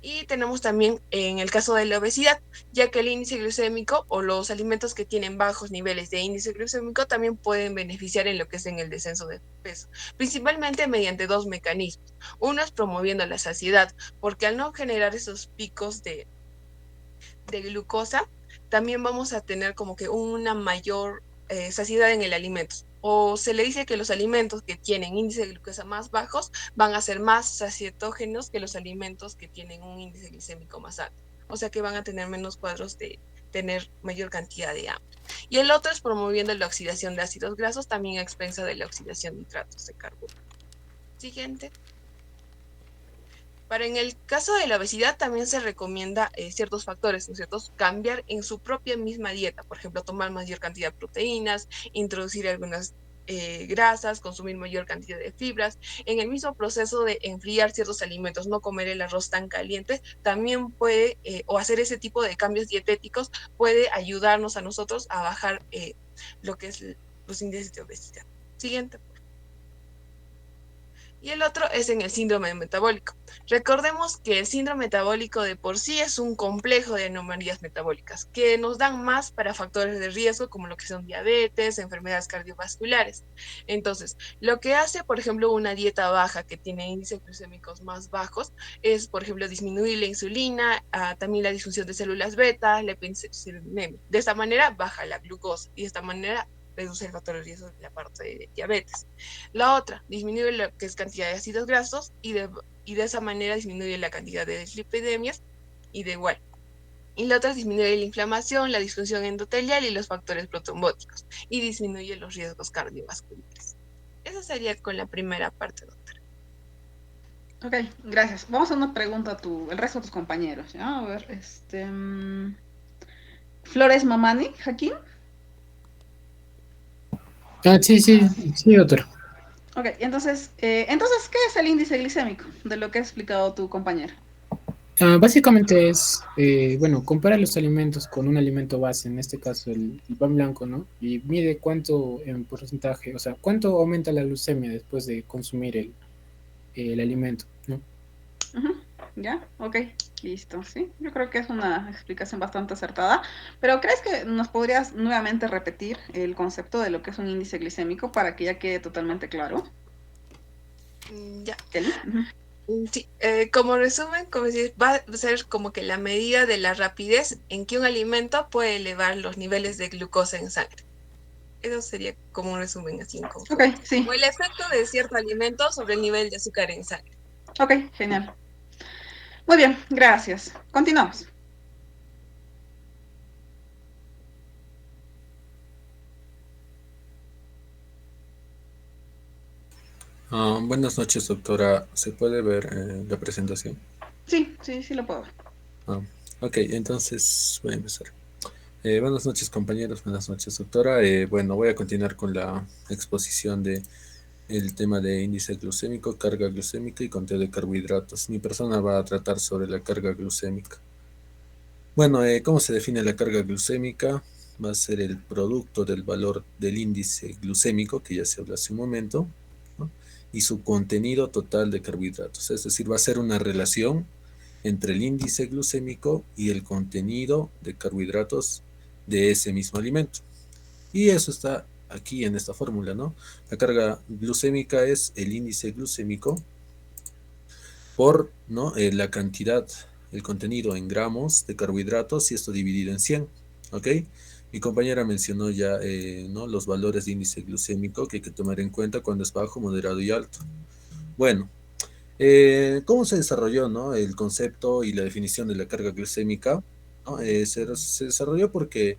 Y tenemos también en el caso de la obesidad, ya que el índice glicémico o los alimentos que tienen bajos niveles de índice glicémico también pueden beneficiar en lo que es en el descenso de peso, principalmente mediante dos mecanismos. Uno es promoviendo la saciedad, porque al no generar esos picos de glucosa, también vamos a tener como que una mayor saciedad en el alimento. O se le dice que los alimentos que tienen índice de glucosa más bajos van a ser más sacietógenos que los alimentos que tienen un índice glicémico más alto. O sea que van a tener menos cuadros de tener mayor cantidad de hambre. Y el otro es promoviendo la oxidación de ácidos grasos, también a expensa de la oxidación de hidratos de carbono. Siguiente. Para en el caso de la obesidad también se recomienda ciertos factores, ¿no es cierto? Cambiar en su propia misma dieta, por ejemplo, tomar mayor cantidad de proteínas, introducir algunas grasas, consumir mayor cantidad de fibras. En el mismo proceso de enfriar ciertos alimentos, no comer el arroz tan caliente, también puede, o hacer ese tipo de cambios dietéticos, puede ayudarnos a nosotros a bajar lo que es los índices de obesidad. Siguiente. Y el otro es en el síndrome metabólico. Recordemos que el síndrome metabólico de por sí es un complejo de anomalías metabólicas que nos dan más para factores de riesgo como lo que son diabetes, enfermedades cardiovasculares. Entonces, lo que hace, por ejemplo, una dieta baja que tiene índices glucémicos más bajos es, por ejemplo, disminuir la insulina, también la disfunción de células beta, la epinefrina. De esta manera baja la glucosa y de esta manera reduce el factor de riesgo de la parte de diabetes. La otra, disminuye lo que es cantidad de ácidos grasos y de esa manera disminuye la cantidad de dislipidemias y de igual. Y la otra disminuye la inflamación, la disfunción endotelial y los factores protrombóticos y disminuye los riesgos cardiovasculares. Eso sería con la primera parte, doctora. Ok, gracias. Vamos a una pregunta a el resto de tus compañeros, ¿ya? A ver, Flores Mamani, Joaquín. Sí, doctor. Ok, entonces, ¿qué es el índice glicémico de lo que ha explicado tu compañero? Básicamente es, bueno, compara los alimentos con un alimento base, en este caso el pan blanco, ¿no? Y mide cuánto en porcentaje, o sea, cuánto aumenta la glucemia después de consumir el alimento, ¿no? Ya, ok, listo, sí. Yo creo que es una explicación bastante acertada, pero ¿crees que nos podrías nuevamente repetir el concepto de lo que es un índice glicémico para que ya quede totalmente claro? Ya. Kelly. Sí, como resumen, como decir, va a ser como que la medida de la rapidez en que un alimento puede elevar los niveles de glucosa en sangre. Eso sería como un resumen así. Ok, sí. O el efecto de cierto alimento sobre el nivel de azúcar en sangre. Ok, genial. Muy bien, gracias. Continuamos. Buenas noches, doctora. ¿Se puede ver la presentación? Sí, lo puedo ver. Ok, entonces voy a empezar. Buenas noches, compañeros. Buenas noches, doctora. Bueno, voy a continuar con la exposición de el tema de índice glucémico, carga glucémica y conteo de carbohidratos. Mi persona va a tratar sobre la carga glucémica. Bueno, ¿cómo se define la carga glucémica? Va a ser el producto del valor del índice glucémico, que ya se habló hace un momento, ¿no? Y su contenido total de carbohidratos. Es decir, va a ser una relación entre el índice glucémico y el contenido de carbohidratos de ese mismo alimento. Y eso está aquí en esta fórmula, ¿no? La carga glucémica es el índice glucémico por, ¿no? La cantidad, el contenido en gramos de carbohidratos y esto dividido en 100, ¿ok? Mi compañera mencionó ya, ¿no? Los valores de índice glucémico que hay que tomar en cuenta cuando es bajo, moderado y alto. Bueno, ¿cómo se desarrolló, ¿no? El concepto y la definición de la carga glucémica, ¿no? Se desarrolló porque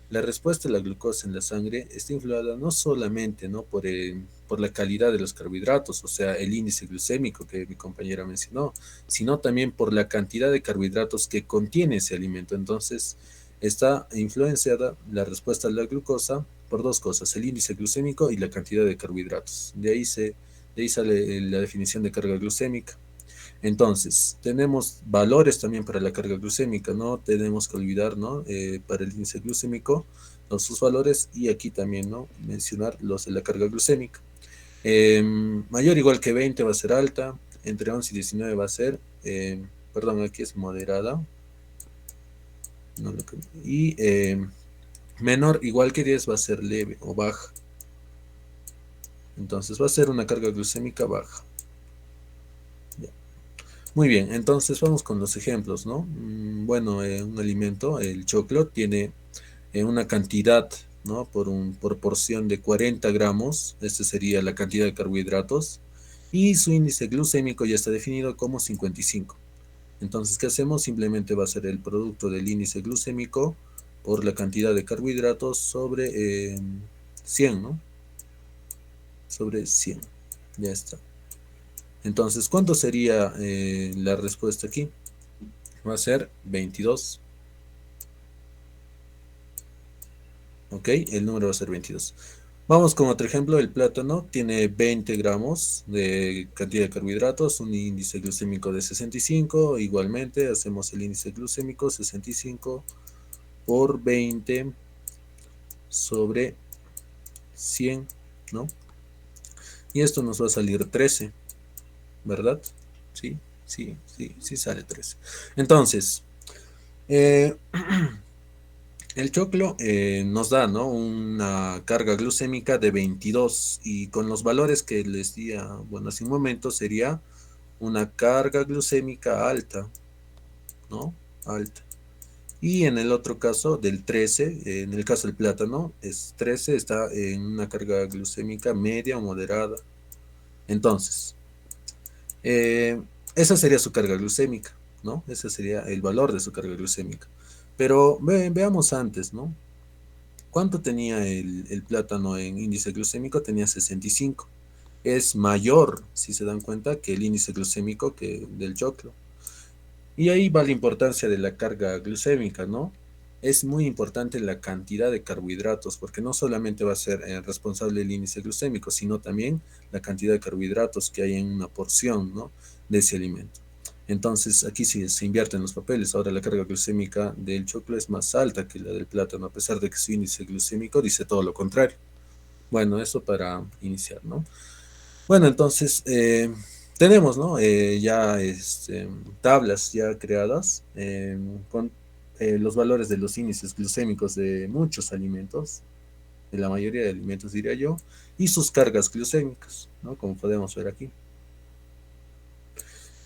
la respuesta a la glucosa en la sangre está influida no solamente, ¿no? por la calidad de los carbohidratos, o sea, el índice glucémico que mi compañera mencionó, sino también por la cantidad de carbohidratos que contiene ese alimento. Entonces, está influenciada la respuesta a la glucosa por dos cosas, el índice glucémico y la cantidad de carbohidratos. De ahí sale la definición de carga glucémica. Entonces, tenemos valores también para la carga glucémica, no tenemos que olvidar, ¿no? Para el índice glucémico, sus valores y aquí también, ¿no? Mencionar los de la carga glucémica. Mayor o igual que 20 va a ser alta, entre 11 y 19 va a ser, perdón, aquí es moderada. Y menor igual que 10 va a ser leve o baja. Entonces va a ser una carga glucémica baja. Muy bien, entonces vamos con los ejemplos, ¿no? Bueno, un alimento, el choclo, tiene una cantidad, ¿no? Por porción de 40 gramos, esta sería la cantidad de carbohidratos, y su índice glucémico ya está definido como 55. Entonces, ¿qué hacemos? Simplemente va a ser el producto del índice glucémico por la cantidad de carbohidratos sobre 100, ¿no? Sobre 100, ya está. Entonces, ¿cuánto sería la respuesta aquí? Va a ser 22. Ok, el número va a ser 22. Vamos con otro ejemplo. El plátano tiene 20 gramos de cantidad de carbohidratos, un índice glucémico de 65. Igualmente, hacemos el índice glucémico 65 por 20 sobre 100, ¿no? Y esto nos va a salir 13, ¿verdad? Sí, sí sale 13. Entonces, el choclo nos da, ¿no?, una carga glucémica de 22 y con los valores que les di, bueno, hace un momento sería una carga glucémica alta, ¿no? Alta. Y en el otro caso del 13, en el caso del plátano, es 13, está en una carga glucémica media o moderada. Entonces, esa sería su carga glucémica, ¿no? Ese sería el valor de su carga glucémica. Pero veamos antes, ¿no? ¿Cuánto tenía el plátano en índice glucémico? Tenía 65. Es mayor, si se dan cuenta, que el índice glucémico del choclo. Y ahí va la importancia de la carga glucémica, ¿no? Es muy importante la cantidad de carbohidratos, porque no solamente va a ser responsable el índice glucémico, sino también la cantidad de carbohidratos que hay en una porción, ¿no?, de ese alimento. Entonces, aquí sí se invierten los papeles. Ahora la carga glucémica del choclo es más alta que la del plátano, a pesar de que su índice glucémico dice todo lo contrario. Bueno, eso para iniciar, ¿no? Bueno, entonces, tenemos, ¿no?, ya tablas ya creadas con los valores de los índices glucémicos de muchos alimentos, de la mayoría de alimentos diría yo, y sus cargas glucémicas, ¿no?, como podemos ver aquí.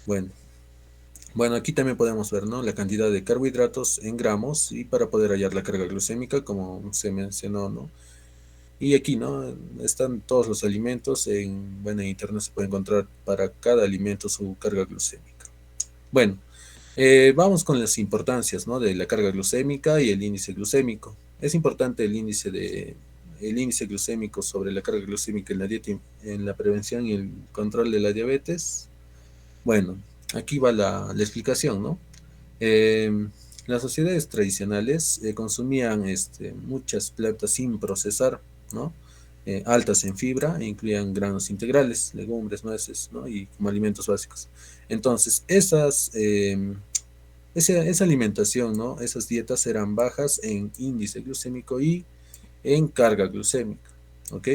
Bueno, aquí también podemos ver, ¿no?, la cantidad de carbohidratos en gramos y para poder hallar la carga glucémica, como se mencionó, ¿no? Y aquí, ¿no?, están todos los alimentos. Bueno, en internet se puede encontrar para cada alimento su carga glucémica. Bueno, vamos con las importancias, ¿no?, de la carga glucémica y el índice glucémico. Es importante el índice glucémico sobre la carga glucémica en la dieta, en la prevención y el control de la diabetes. Bueno, aquí va la explicación, ¿no? Las sociedades tradicionales consumían muchas plantas sin procesar, ¿no? Altas en fibra, e incluían granos integrales, legumbres, nueces, ¿no?, y como alimentos básicos. Entonces, esa alimentación, ¿no?, esas dietas eran bajas en índice glucémico y en carga glucémica, ¿ok?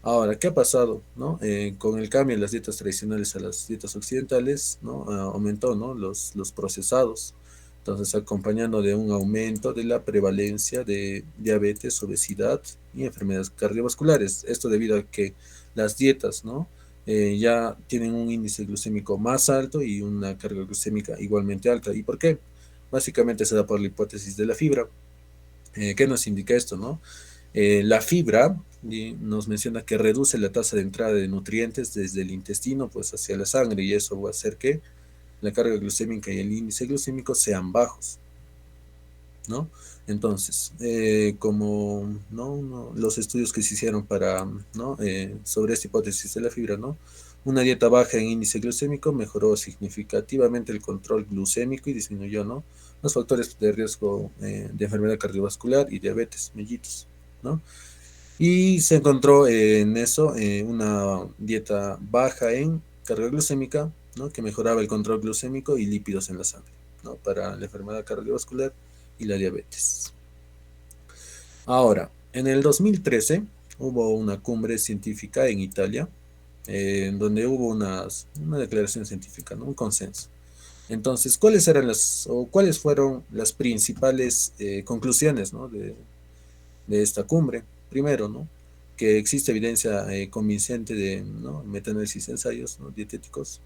Ahora, ¿qué ha pasado, no? Con el cambio de las dietas tradicionales a las dietas occidentales, ¿no?, aumentó, ¿no?, los procesados. Entonces, acompañando de un aumento de la prevalencia de diabetes, obesidad y enfermedades cardiovasculares. Esto debido a que las dietas, ¿no?, ya tienen un índice glucémico más alto y una carga glucémica igualmente alta. ¿Y por qué? Básicamente se da por la hipótesis de la fibra. ¿Qué nos indica esto, no? La fibra nos menciona que reduce la tasa de entrada de nutrientes desde el intestino pues hacia la sangre, y eso va a hacer que la carga glucémica y el índice glucémico sean bajos, ¿no? Entonces, como ¿no? los estudios que se hicieron para, ¿no? Sobre esta hipótesis de la fibra, ¿no?, una dieta baja en índice glucémico mejoró significativamente el control glucémico y disminuyó, ¿no?, los factores de riesgo de enfermedad cardiovascular y diabetes mellitus, ¿no? Y se encontró en eso una dieta baja en carga glucémica, ¿no?, que mejoraba el control glucémico y lípidos en la sangre, ¿no?, para la enfermedad cardiovascular y la diabetes. Ahora, en el 2013 hubo una cumbre científica en Italia, donde hubo una declaración científica, ¿no?, un consenso. Entonces, ¿cuáles fueron las principales conclusiones, ¿no?, de esta cumbre? Primero, ¿no?, que existe evidencia convincente de, ¿no?, metaanálisis de ensayos, ¿no?, dietéticos,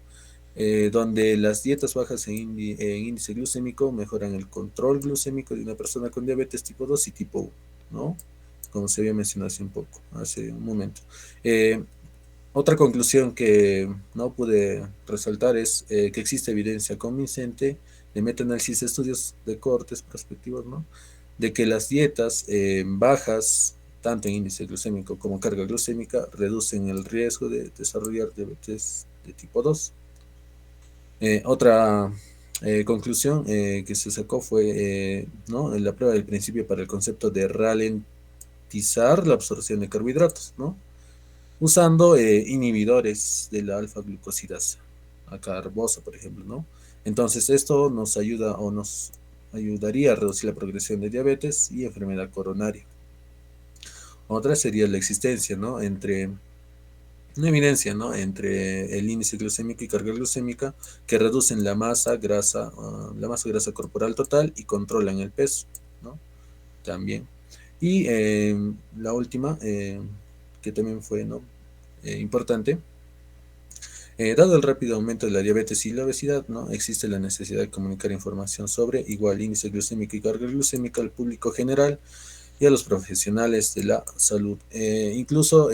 donde las dietas bajas en índice glucémico mejoran el control glucémico de una persona con diabetes tipo 2 y tipo 1, ¿no?, como se había mencionado hace un momento. Otra conclusión que no pude resaltar es que existe evidencia convincente de metaanálisis de estudios de cohortes prospectivos, ¿no?, de que las dietas bajas, tanto en índice glucémico como carga glucémica, reducen el riesgo de desarrollar diabetes de tipo 2. Otra conclusión que se sacó fue ¿no? En la prueba del principio para el concepto de ralentizar la absorción de carbohidratos, ¿no? Usando inhibidores de la alfa-glucosidasa, acarbosa, por ejemplo, ¿no? Entonces esto nos ayuda o nos ayudaría a reducir la progresión de diabetes y enfermedad coronaria. Otra sería la existencia, ¿no? Una evidencia, ¿no? Entre el índice glucémico y carga glucémica que reducen la masa grasa corporal total y controlan el peso, ¿no? También. Y la última, que también fue, ¿no? Importante. Dado el rápido aumento de la diabetes y la obesidad, ¿no? Existe la necesidad de comunicar información sobre igual índice glucémico y carga glucémica al público general y a los profesionales de la salud. Incluso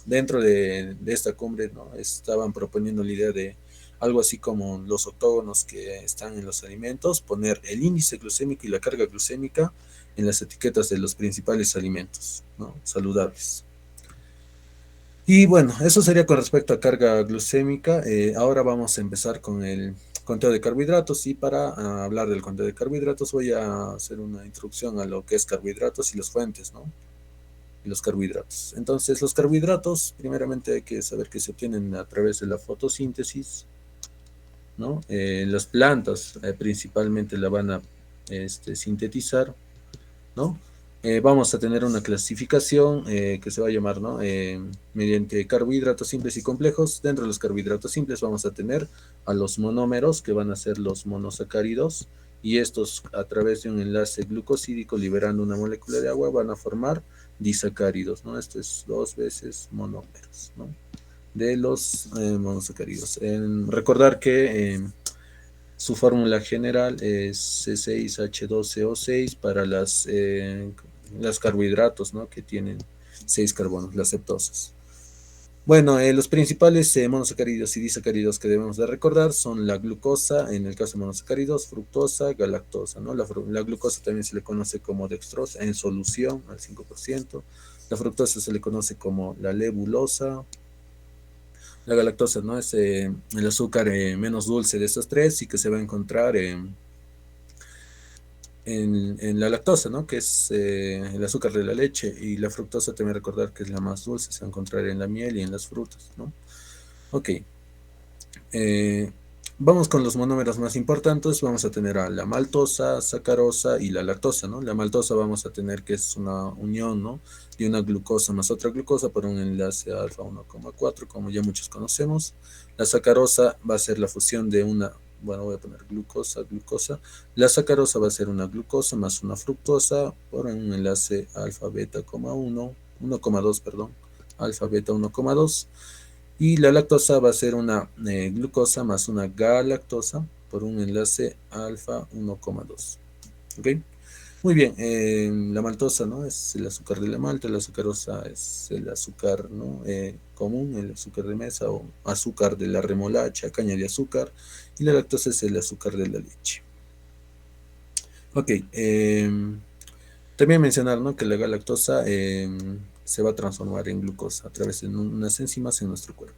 dentro de esta cumbre, ¿no? Estaban proponiendo la idea de algo así como los octógonos que están en los alimentos, poner el índice glucémico y la carga glucémica en las etiquetas de los principales alimentos, ¿no? Saludables. Y bueno, eso sería con respecto a carga glucémica. Ahora vamos a empezar con el conteo de carbohidratos, y para hablar del conteo de carbohidratos voy a hacer una introducción a lo que es carbohidratos y las fuentes, ¿no? Y los carbohidratos. Entonces, los carbohidratos, primeramente hay que saber que se obtienen a través de la fotosíntesis, ¿no? Las plantas principalmente la van a sintetizar, ¿no? Vamos a tener una clasificación que se va a llamar, ¿no? Mediante carbohidratos simples y complejos. Dentro de los carbohidratos simples vamos a tener a los monómeros, que van a ser los monosacáridos, y estos a través de un enlace glucosídico liberando una molécula de agua van a formar disacáridos, ¿no? Esto es 2 veces monómeros, ¿no? De los monosacáridos. Recordar que su fórmula general es C6H12O6 para las carbohidratos, ¿no? Que tienen 6 carbonos, las ceptosas. Bueno, los principales monosacáridos y disacáridos que debemos de recordar son la glucosa, en el caso de monosacáridos, fructosa, galactosa, ¿no? La glucosa también se le conoce como dextrosa en solución al 5%. La fructosa se le conoce como la levulosa. La galactosa, ¿no? Es el azúcar menos dulce de estos tres y que se va a encontrar en la lactosa, ¿no? Que es el azúcar de la leche, y la fructosa también recordar que es la más dulce, se va a encontrar en la miel y en las frutas, ¿no? Ok. Vamos con los monómeros más importantes. Vamos a tener a la maltosa, sacarosa y la lactosa, ¿no? La maltosa vamos a tener que es una unión, ¿no? De una glucosa más otra glucosa por un enlace alfa 1,4, como ya muchos conocemos. La sacarosa va a ser la fusión de una, bueno, voy a poner glucosa. La sacarosa va a ser una glucosa más una fructosa por un enlace alfa beta, 1,2, perdón, alfa beta 1,2. Y la lactosa va a ser una glucosa más una galactosa por un enlace alfa 1,2. ¿Ok? Muy bien, la maltosa, ¿no? Es el azúcar de la malta, la sacarosa es el azúcar, ¿no? Común, el azúcar de mesa o azúcar de la remolacha, caña de azúcar, y la lactosa es el azúcar de la leche. Ok, también mencionar, ¿no? Que la galactosa se va a transformar en glucosa a través de unas enzimas en nuestro cuerpo.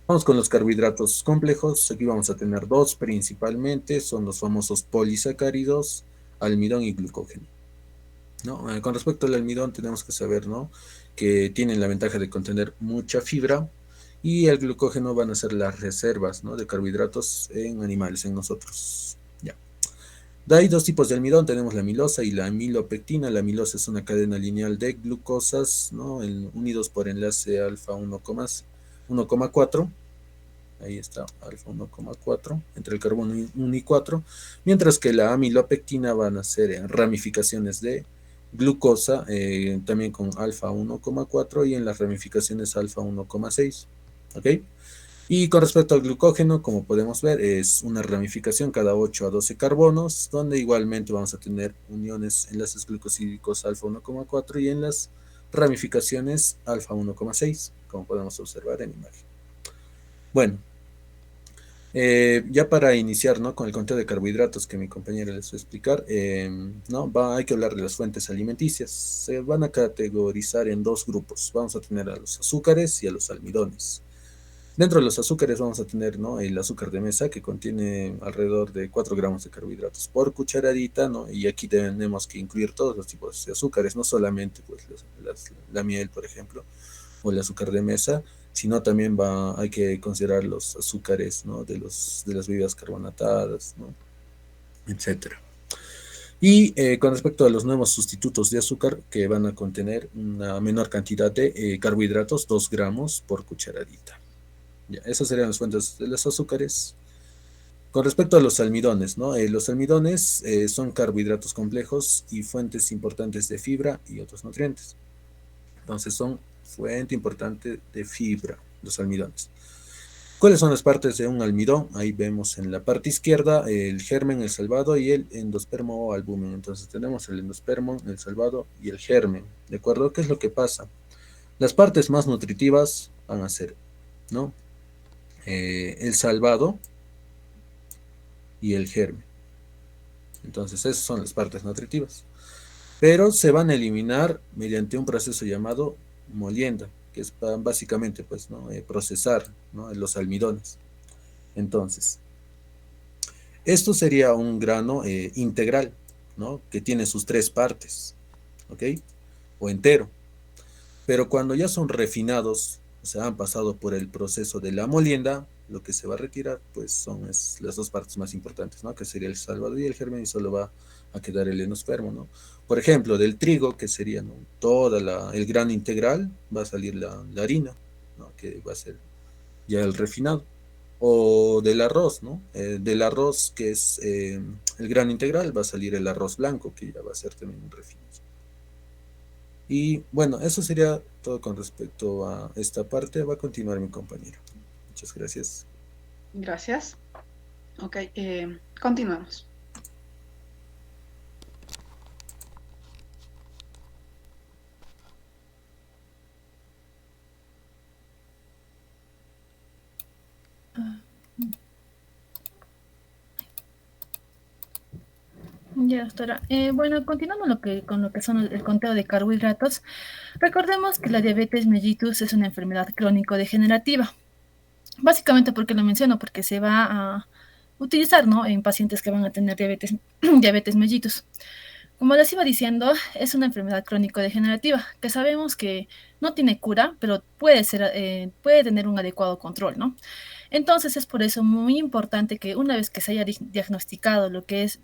Vamos con los carbohidratos complejos. Aquí vamos a tener 2 principalmente, son los famosos polisacáridos, almidón y glucógeno, ¿no? Con respecto al almidón tenemos que saber, ¿no? Que tienen la ventaja de contener mucha fibra, y el glucógeno van a ser las reservas, ¿no? De carbohidratos en animales, en nosotros. Ya. Hay 2 tipos de almidón, tenemos la amilosa y la amilopectina. La amilosa es una cadena lineal de glucosas, ¿no? Unidos por enlace alfa 1,4. Ahí está, alfa 1,4, entre el carbono 1 y 4, mientras que la amilopectina van a ser ramificaciones de glucosa, también con alfa 1,4, y en las ramificaciones alfa 1,6, ¿ok? Y con respecto al glucógeno, como podemos ver, es una ramificación cada 8 a 12 carbonos, donde igualmente vamos a tener uniones, enlaces glucosídicos alfa 1,4, y en las ramificaciones alfa 1,6, como podemos observar en imagen. Bueno, ya para iniciar, ¿no? Con el conteo de carbohidratos que mi compañera les va a explicar, ¿no? Hay que hablar de las fuentes alimenticias. Se van a categorizar en 2 grupos. Vamos a tener a los azúcares y a los almidones. Dentro de los azúcares vamos a tener, ¿no?, el azúcar de mesa, que contiene alrededor de 4 gramos de carbohidratos por cucharadita, ¿no? Y aquí tenemos que incluir todos los tipos de azúcares, no solamente pues, la miel, por ejemplo, o el azúcar de mesa, sino también hay que considerar los azúcares, ¿no?, de las bebidas carbonatadas, ¿no?, etcétera. Y con respecto a los nuevos sustitutos de azúcar, que van a contener una menor cantidad de carbohidratos, 2 gramos por cucharadita. Ya, esas serían las fuentes de los azúcares. Con respecto a los almidones, ¿no? Los almidones son carbohidratos complejos y fuentes importantes de fibra y otros nutrientes. Entonces son fuente importante de fibra, los almidones. ¿Cuáles son las partes de un almidón? Ahí vemos en la parte izquierda el germen, el salvado y el endospermo o albúmen. Entonces tenemos el endospermo, el salvado y el germen. ¿De acuerdo? ¿Qué es lo que pasa? Las partes más nutritivas van a ser, ¿no?, el salvado y el germen. Entonces esas son las partes nutritivas. Pero se van a eliminar mediante un proceso llamado molienda, que es básicamente pues, ¿no?, procesar, ¿no?, los almidones. Entonces, esto sería un grano integral, ¿no?, que tiene sus 3 partes, ¿ok? O entero. Pero cuando ya son refinados, o sea, han pasado por el proceso de la molienda, lo que se va a retirar pues son las 2 partes más importantes, ¿no?, que sería el salvado y el germen, y solo va a quedar el endospermo, ¿no? Por ejemplo, del trigo, que sería, ¿no?, el grano integral, va a salir la harina, ¿no?, que va a ser ya el refinado. O del arroz, ¿no? Del arroz, que es el grano integral, va a salir el arroz blanco, que ya va a ser también un refinado. Y bueno, eso sería todo con respecto a esta parte. Va a continuar mi compañero. Muchas gracias. Gracias. Ok, continuamos. Ya, doctora. Bueno, continuando con lo que son el conteo de carbohidratos, recordemos que la diabetes mellitus es una enfermedad crónico-degenerativa. Básicamente, ¿por qué lo menciono? Porque se va a utilizar, ¿no?, en pacientes que van a tener diabetes mellitus. Como les iba diciendo, es una enfermedad crónico-degenerativa que sabemos que no tiene cura, pero puede tener un adecuado control, ¿no? Entonces, es por eso muy importante que una vez que se haya diagnosticado lo que es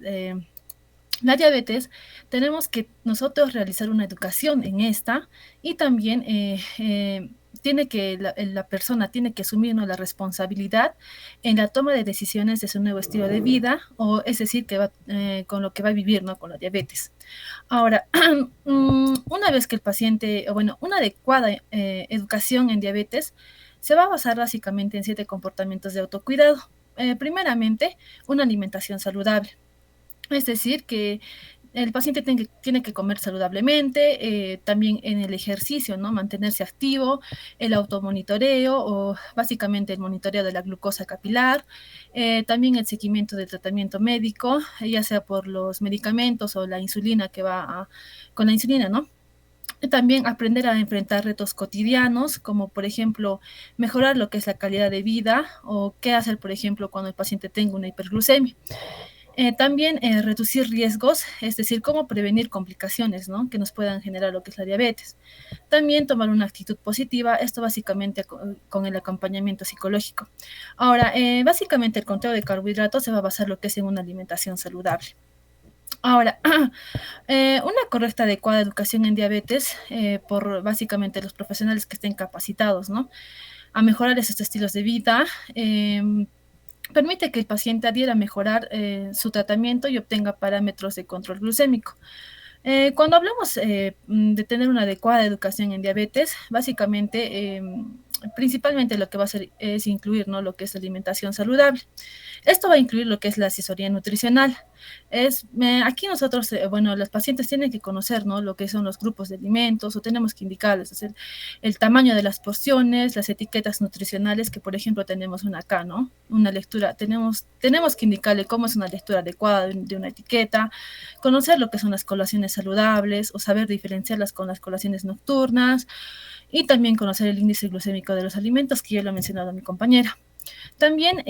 la diabetes, tenemos que nosotros realizar una educación en esta, y también la persona tiene que asumir, ¿no?, la responsabilidad en la toma de decisiones de su nuevo estilo de vida, o es decir, con lo que va a vivir, ¿no?, con la diabetes. Ahora, una vez que el paciente, o bueno, una adecuada educación en diabetes se va a basar básicamente en 7 comportamientos de autocuidado. Primeramente, una alimentación saludable. Es decir, que el paciente tiene que comer saludablemente, también en el ejercicio, ¿no?, mantenerse activo, el automonitoreo, o básicamente el monitoreo de la glucosa capilar, también el seguimiento del tratamiento médico, ya sea por los medicamentos o la insulina con la insulina, ¿no? También aprender a enfrentar retos cotidianos, como por ejemplo mejorar lo que es la calidad de vida, o qué hacer, por ejemplo, cuando el paciente tenga una hiperglucemia. También reducir riesgos, es decir, cómo prevenir complicaciones, ¿no?, que nos puedan generar lo que es la diabetes. También tomar una actitud positiva, esto básicamente con el acompañamiento psicológico. Ahora, básicamente el conteo de carbohidratos se va a basar lo que es en una alimentación saludable. Ahora, una correcta, adecuada educación en diabetes por básicamente los profesionales que estén capacitados, ¿no?, a mejorar esos estilos de vida, permite que el paciente adhiera a mejorar su tratamiento y obtenga parámetros de control glucémico. Cuando hablamos de tener una adecuada educación en diabetes, básicamente, principalmente lo que va a hacer es incluir, ¿no?, lo que es alimentación saludable. Esto va a incluir lo que es la asesoría nutricional. Aquí nosotros, bueno, los pacientes tienen que conocer, ¿no?, lo que son los grupos de alimentos, o tenemos que indicarles, el tamaño de las porciones, las etiquetas nutricionales, que por ejemplo tenemos una acá, ¿no? Una lectura, tenemos que indicarle cómo es una lectura adecuada de una etiqueta, conocer lo que son las colaciones saludables, o saber diferenciarlas con las colaciones nocturnas, y también conocer el índice glucémico de los alimentos, que ya lo ha mencionado mi compañera. También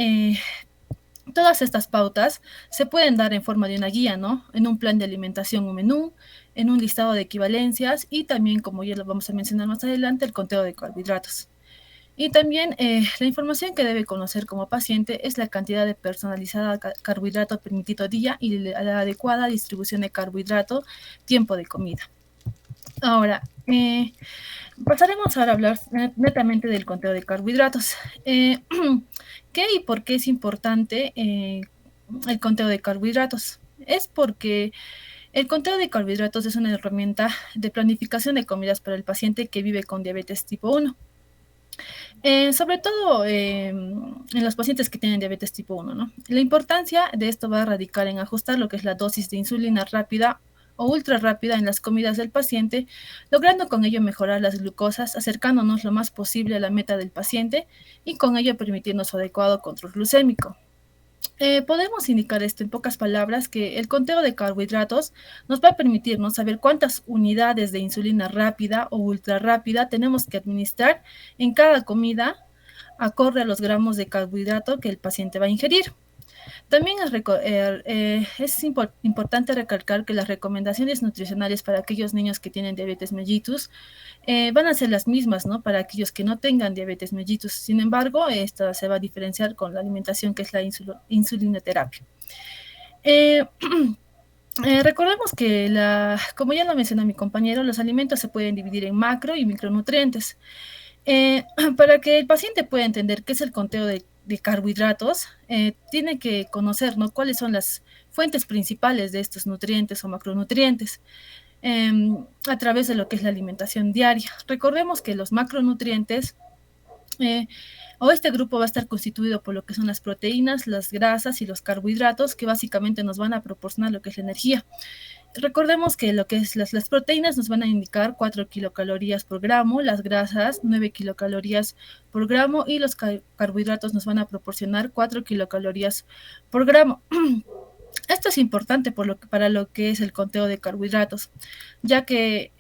todas estas pautas se pueden dar en forma de una guía, ¿no? En un plan de alimentación o menú, en un listado de equivalencias y también, como ya lo vamos a mencionar más adelante, el conteo de carbohidratos. Y también la información que debe conocer como paciente es la cantidad de personalizada carbohidrato permitido día y la adecuada distribución de carbohidrato, tiempo de comida. Ahora, pasaremos ahora a hablar netamente del conteo de carbohidratos. ¿Qué y por qué es importante el conteo de carbohidratos? Es porque el conteo de carbohidratos es una herramienta de planificación de comidas para el paciente que vive con diabetes tipo 1. Sobre todo en los pacientes que tienen diabetes tipo 1, ¿no? La importancia de esto va a radicar en ajustar lo que es la dosis de insulina rápida o ultra rápida en las comidas del paciente, logrando con ello mejorar las glucosas, acercándonos lo más posible a la meta del paciente y con ello permitirnos su adecuado control glucémico. Podemos indicar esto en pocas palabras, que el conteo de carbohidratos nos va a permitirnos saber cuántas unidades de insulina rápida o ultra rápida tenemos que administrar en cada comida, acorde a los gramos de carbohidrato que el paciente va a ingerir. También es importante recalcar que las recomendaciones nutricionales para aquellos niños que tienen diabetes mellitus van a ser las mismas, ¿no?, para aquellos que no tengan diabetes mellitus. Sin embargo, esta se va a diferenciar con la alimentación, que es la insulinoterapia. Recordemos que, como ya lo mencionó mi compañero, los alimentos se pueden dividir en macro y micronutrientes. Para que el paciente pueda entender qué es el conteo de carbohidratos, tiene que conocer, ¿no?, cuáles son las fuentes principales de estos nutrientes o macronutrientes a través de lo que es la alimentación diaria. Recordemos que los macronutrientes o este grupo va a estar constituido por lo que son las proteínas, las grasas y los carbohidratos, que básicamente nos van a proporcionar lo que es la energía. Recordemos que lo que es las proteínas nos van a indicar 4 kilocalorías por gramo, las grasas 9 kilocalorías por gramo y los carbohidratos nos van a proporcionar 4 kilocalorías por gramo. Esto es importante para lo que es el conteo de carbohidratos, ya que,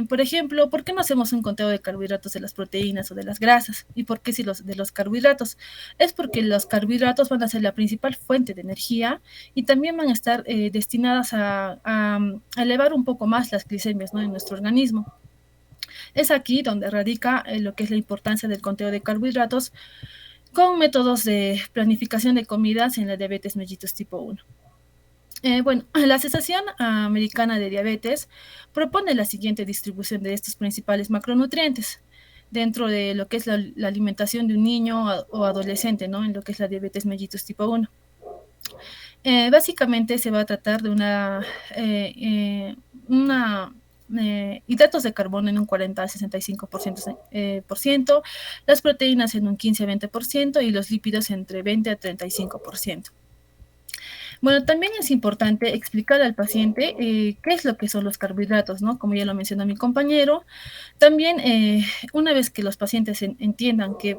por ejemplo, ¿por qué no hacemos un conteo de carbohidratos de las proteínas o de las grasas? ¿Y por qué si de los carbohidratos? Es porque los carbohidratos van a ser la principal fuente de energía y también van a estar destinadas a elevar un poco más las glicemias, ¿no?, en nuestro organismo. Es aquí donde radica lo que es la importancia del conteo de carbohidratos con métodos de planificación de comidas en la diabetes mellitus tipo 1. Bueno, la Asociación Americana de Diabetes propone la siguiente distribución de estos principales macronutrientes dentro de lo que es la alimentación de un niño o adolescente, ¿no?, en lo que es la diabetes mellitus tipo 1. Básicamente se va a tratar de hidratos de carbono en un 40 al 65%, las proteínas en un 15 a 20% y los lípidos entre 20 a 35%. Bueno, también es importante explicar al paciente qué es lo que son los carbohidratos, ¿no?, como ya lo mencionó mi compañero. También, una vez que los pacientes entiendan qué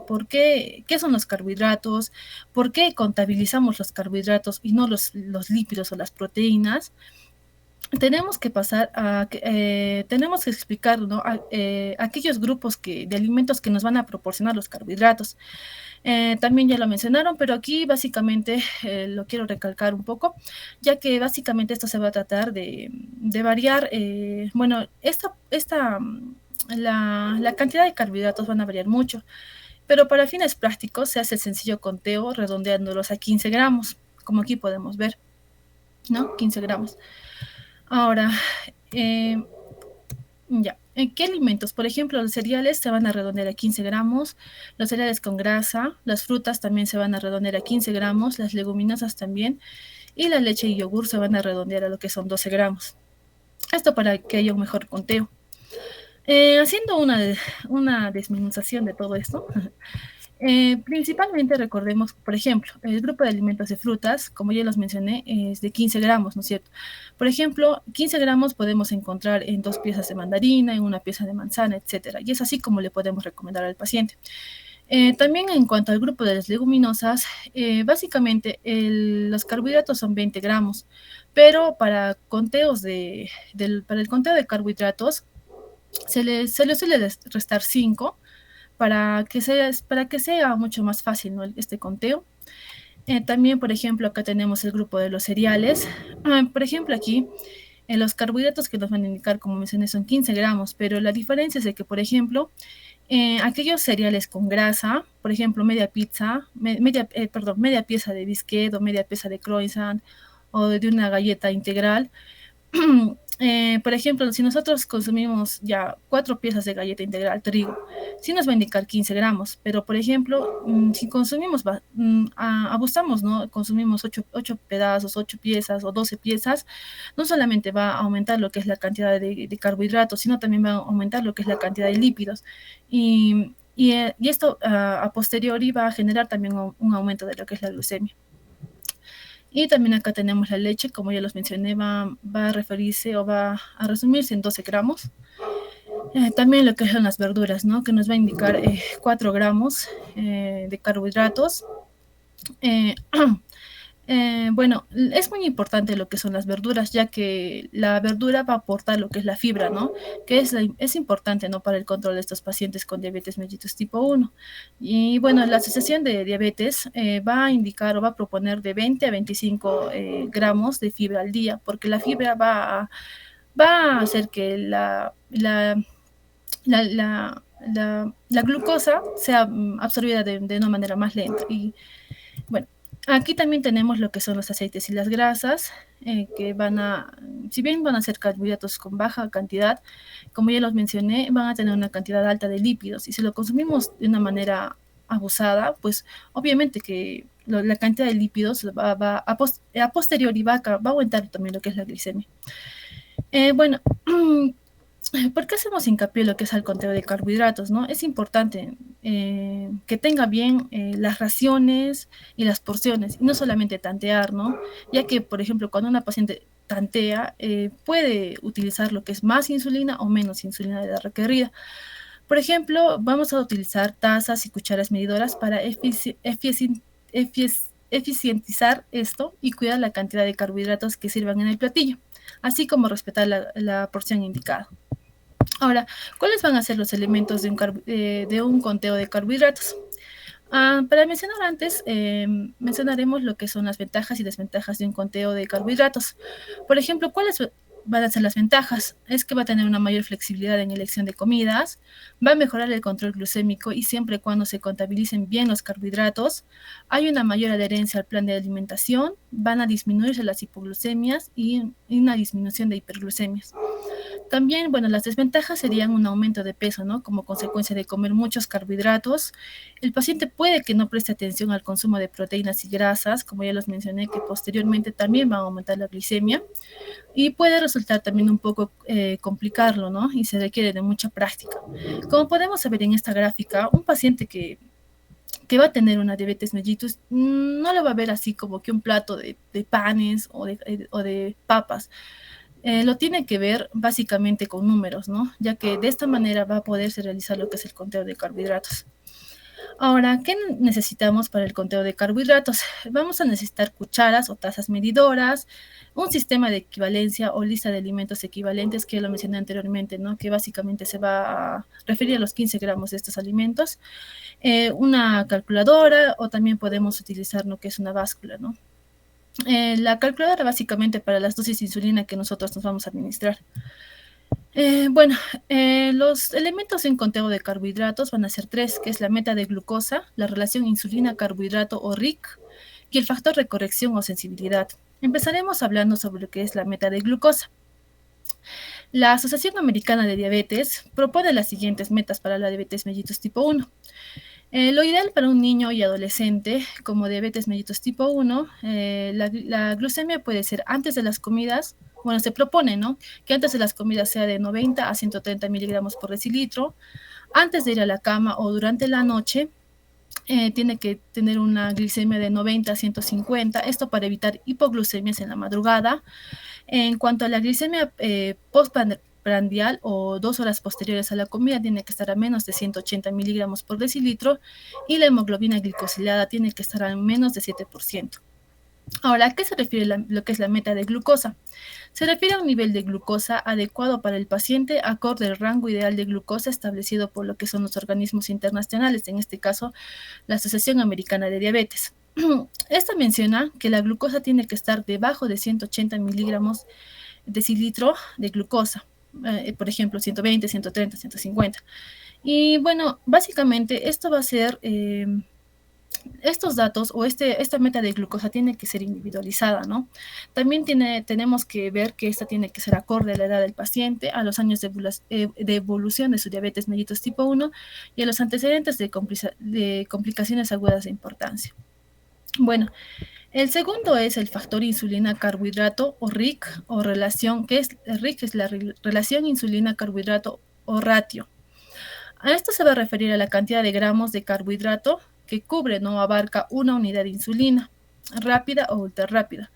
son los carbohidratos, por qué contabilizamos los carbohidratos y no los lípidos o las proteínas, tenemos que tenemos que explicar, ¿no?, aquellos grupos de alimentos que nos van a proporcionar los carbohidratos. También ya lo mencionaron, pero aquí básicamente lo quiero recalcar un poco, ya que básicamente esto se va a tratar de variar, bueno, la cantidad de carbohidratos van a variar mucho, pero para fines prácticos se hace el sencillo conteo redondeándolos a 15 gramos, como aquí podemos ver, ¿no? 15 gramos. Ahora, ya. ¿Qué alimentos? Por ejemplo, los cereales se van a redondear a 15 gramos, los cereales con grasa, las frutas también se van a redondear a 15 gramos, las leguminosas también, y la leche y yogur se van a redondear a lo que son 12 gramos. Esto para que haya un mejor conteo. Haciendo una desmenuzación de todo esto, Principalmente recordemos, por ejemplo, el grupo de alimentos de frutas, como ya los mencioné, es de 15 gramos, ¿no es cierto? Por ejemplo, 15 gramos podemos encontrar en 2 piezas de mandarina, en una pieza de manzana, etcétera. Y es así como le podemos recomendar al paciente. También en cuanto al grupo de las leguminosas, básicamente los carbohidratos son 20 gramos, pero para para el conteo de carbohidratos se le suele restar 5 para que sea mucho más fácil, ¿no? Este conteo. También, por ejemplo, acá tenemos el grupo de los cereales. Por ejemplo, aquí los carbohidratos que nos van a indicar, como mencioné, son 15 gramos, pero la diferencia es de que, por ejemplo, aquellos cereales con grasa, por ejemplo, media pieza de biscuit o media pieza de croissant o de una galleta integral. Por ejemplo, si nosotros consumimos ya 4 piezas de galleta integral trigo, sí nos va a indicar 15 gramos, pero por ejemplo, si consumimos, abusamos, ¿no? Consumimos 8 pedazos, 8 piezas o 12 piezas, no solamente va a aumentar lo que es la cantidad de carbohidratos, sino también va a aumentar lo que es la cantidad de lípidos. Y esto a posteriori va a generar también un aumento de lo que es la glucemia. Y también acá tenemos la leche, como ya los mencioné, va a referirse o va a resumirse en 12 gramos. También lo que son las verduras, ¿no? Que nos va a indicar 4 gramos de carbohidratos. Bueno, es muy importante lo que son las verduras, ya que la verdura va a aportar lo que es la fibra, ¿no? Que es importante, ¿no? Para el control de estos pacientes con diabetes mellitus tipo 1. Y bueno, la Asociación de Diabetes va a indicar o va a proponer de 20 a 25 gramos de fibra al día, porque la fibra va a hacer que la glucosa sea absorbida de una manera más lenta. Y bueno, aquí también tenemos lo que son los aceites y las grasas, que si bien van a ser carbohidratos con baja cantidad, como ya los mencioné, van a tener una cantidad alta de lípidos. Y si lo consumimos de una manera abusada, pues obviamente que la cantidad de lípidos a posteriori va a aumentar también lo que es la glicemia. Bueno, ¿por qué hacemos hincapié en lo que es el conteo de carbohidratos, no? Es importante que tenga bien las raciones y las porciones, y no solamente tantear, ¿no? Ya que, por ejemplo, cuando una paciente tantea, puede utilizar lo que es más insulina o menos insulina de la requerida. Por ejemplo, vamos a utilizar tazas y cucharas medidoras para eficientizar esto y cuidar la cantidad de carbohidratos que sirvan en el platillo, así como respetar la porción indicada. Ahora, ¿cuáles van a ser los elementos de un conteo de carbohidratos? Para mencionar antes, mencionaremos lo que son las ventajas y desventajas de un conteo de carbohidratos. Por ejemplo, ¿cuáles van a ser las ventajas? Es que va a tener una mayor flexibilidad en elección de comidas, va a mejorar el control glucémico y siempre y cuando se contabilicen bien los carbohidratos, hay una mayor adherencia al plan de alimentación, van a disminuirse las hipoglucemias y una disminución de hiperglucemias. También, bueno, las desventajas serían un aumento de peso, ¿no? Como consecuencia de comer muchos carbohidratos. El paciente puede que no preste atención al consumo de proteínas y grasas, como ya los mencioné, que posteriormente también van a aumentar la glicemia. Y puede resultar también un poco complicarlo, ¿no? Y se requiere de mucha práctica. Como podemos ver en esta gráfica, un paciente que va a tener una diabetes mellitus no lo va a ver así como que un plato de panes o de papas. Lo tiene que ver básicamente con números, ¿no? Ya que de esta manera va a poderse realizar lo que es el conteo de carbohidratos. Ahora, ¿qué necesitamos para el conteo de carbohidratos? Vamos a necesitar cucharas o tazas medidoras, un sistema de equivalencia o lista de alimentos equivalentes, que ya lo mencioné anteriormente, ¿no? Que básicamente se va a referir a los 15 gramos de estos alimentos, una calculadora, o también podemos utilizar lo que es una báscula, ¿no? La calculadora básicamente para las dosis de insulina que nosotros nos vamos a administrar. Bueno, los elementos en conteo de carbohidratos van a ser 3, que es la meta de glucosa, la relación insulina-carbohidrato o RIC, y el factor de corrección o sensibilidad. Empezaremos hablando sobre lo que es la meta de glucosa. La Asociación Americana de Diabetes propone las siguientes metas para la diabetes mellitus tipo 1. Lo ideal para un niño y adolescente como diabetes mellitus tipo 1, la glucemia puede ser antes de las comidas. Bueno, se propone, ¿no? Que antes de las comidas sea de 90 a 130 miligramos por decilitro, antes de ir a la cama o durante la noche, tiene que tener una glicemia de 90 a 150, esto para evitar hipoglucemias en la madrugada. En cuanto a la glicemia postprandial o 2 horas posteriores a la comida, tiene que estar a menos de 180 miligramos por decilitro, y la hemoglobina glicosilada tiene que estar a menos de 7%. Ahora, ¿a qué se refiere lo que es la meta de glucosa? Se refiere a un nivel de glucosa adecuado para el paciente acorde al rango ideal de glucosa establecido por lo que son los organismos internacionales, en este caso la Asociación Americana de Diabetes. Esta menciona que la glucosa tiene que estar debajo de 180 miligramos decilitro de glucosa, por ejemplo 120, 130, 150. Y bueno, básicamente esto va a ser... estos datos o esta meta de glucosa tiene que ser individualizada, ¿no? También tenemos que ver que esta tiene que ser acorde a la edad del paciente, a los años de evolución de su diabetes mellitus tipo 1 y a los antecedentes de complicaciones agudas de importancia. Bueno, el segundo es el factor insulina-carbohidrato o RIC o relación, que es RIC es la relación insulina-carbohidrato o ratio. A esto se va a referir a la cantidad de gramos de carbohidrato que cubre, no abarca una unidad de insulina, rápida o ultra rápida.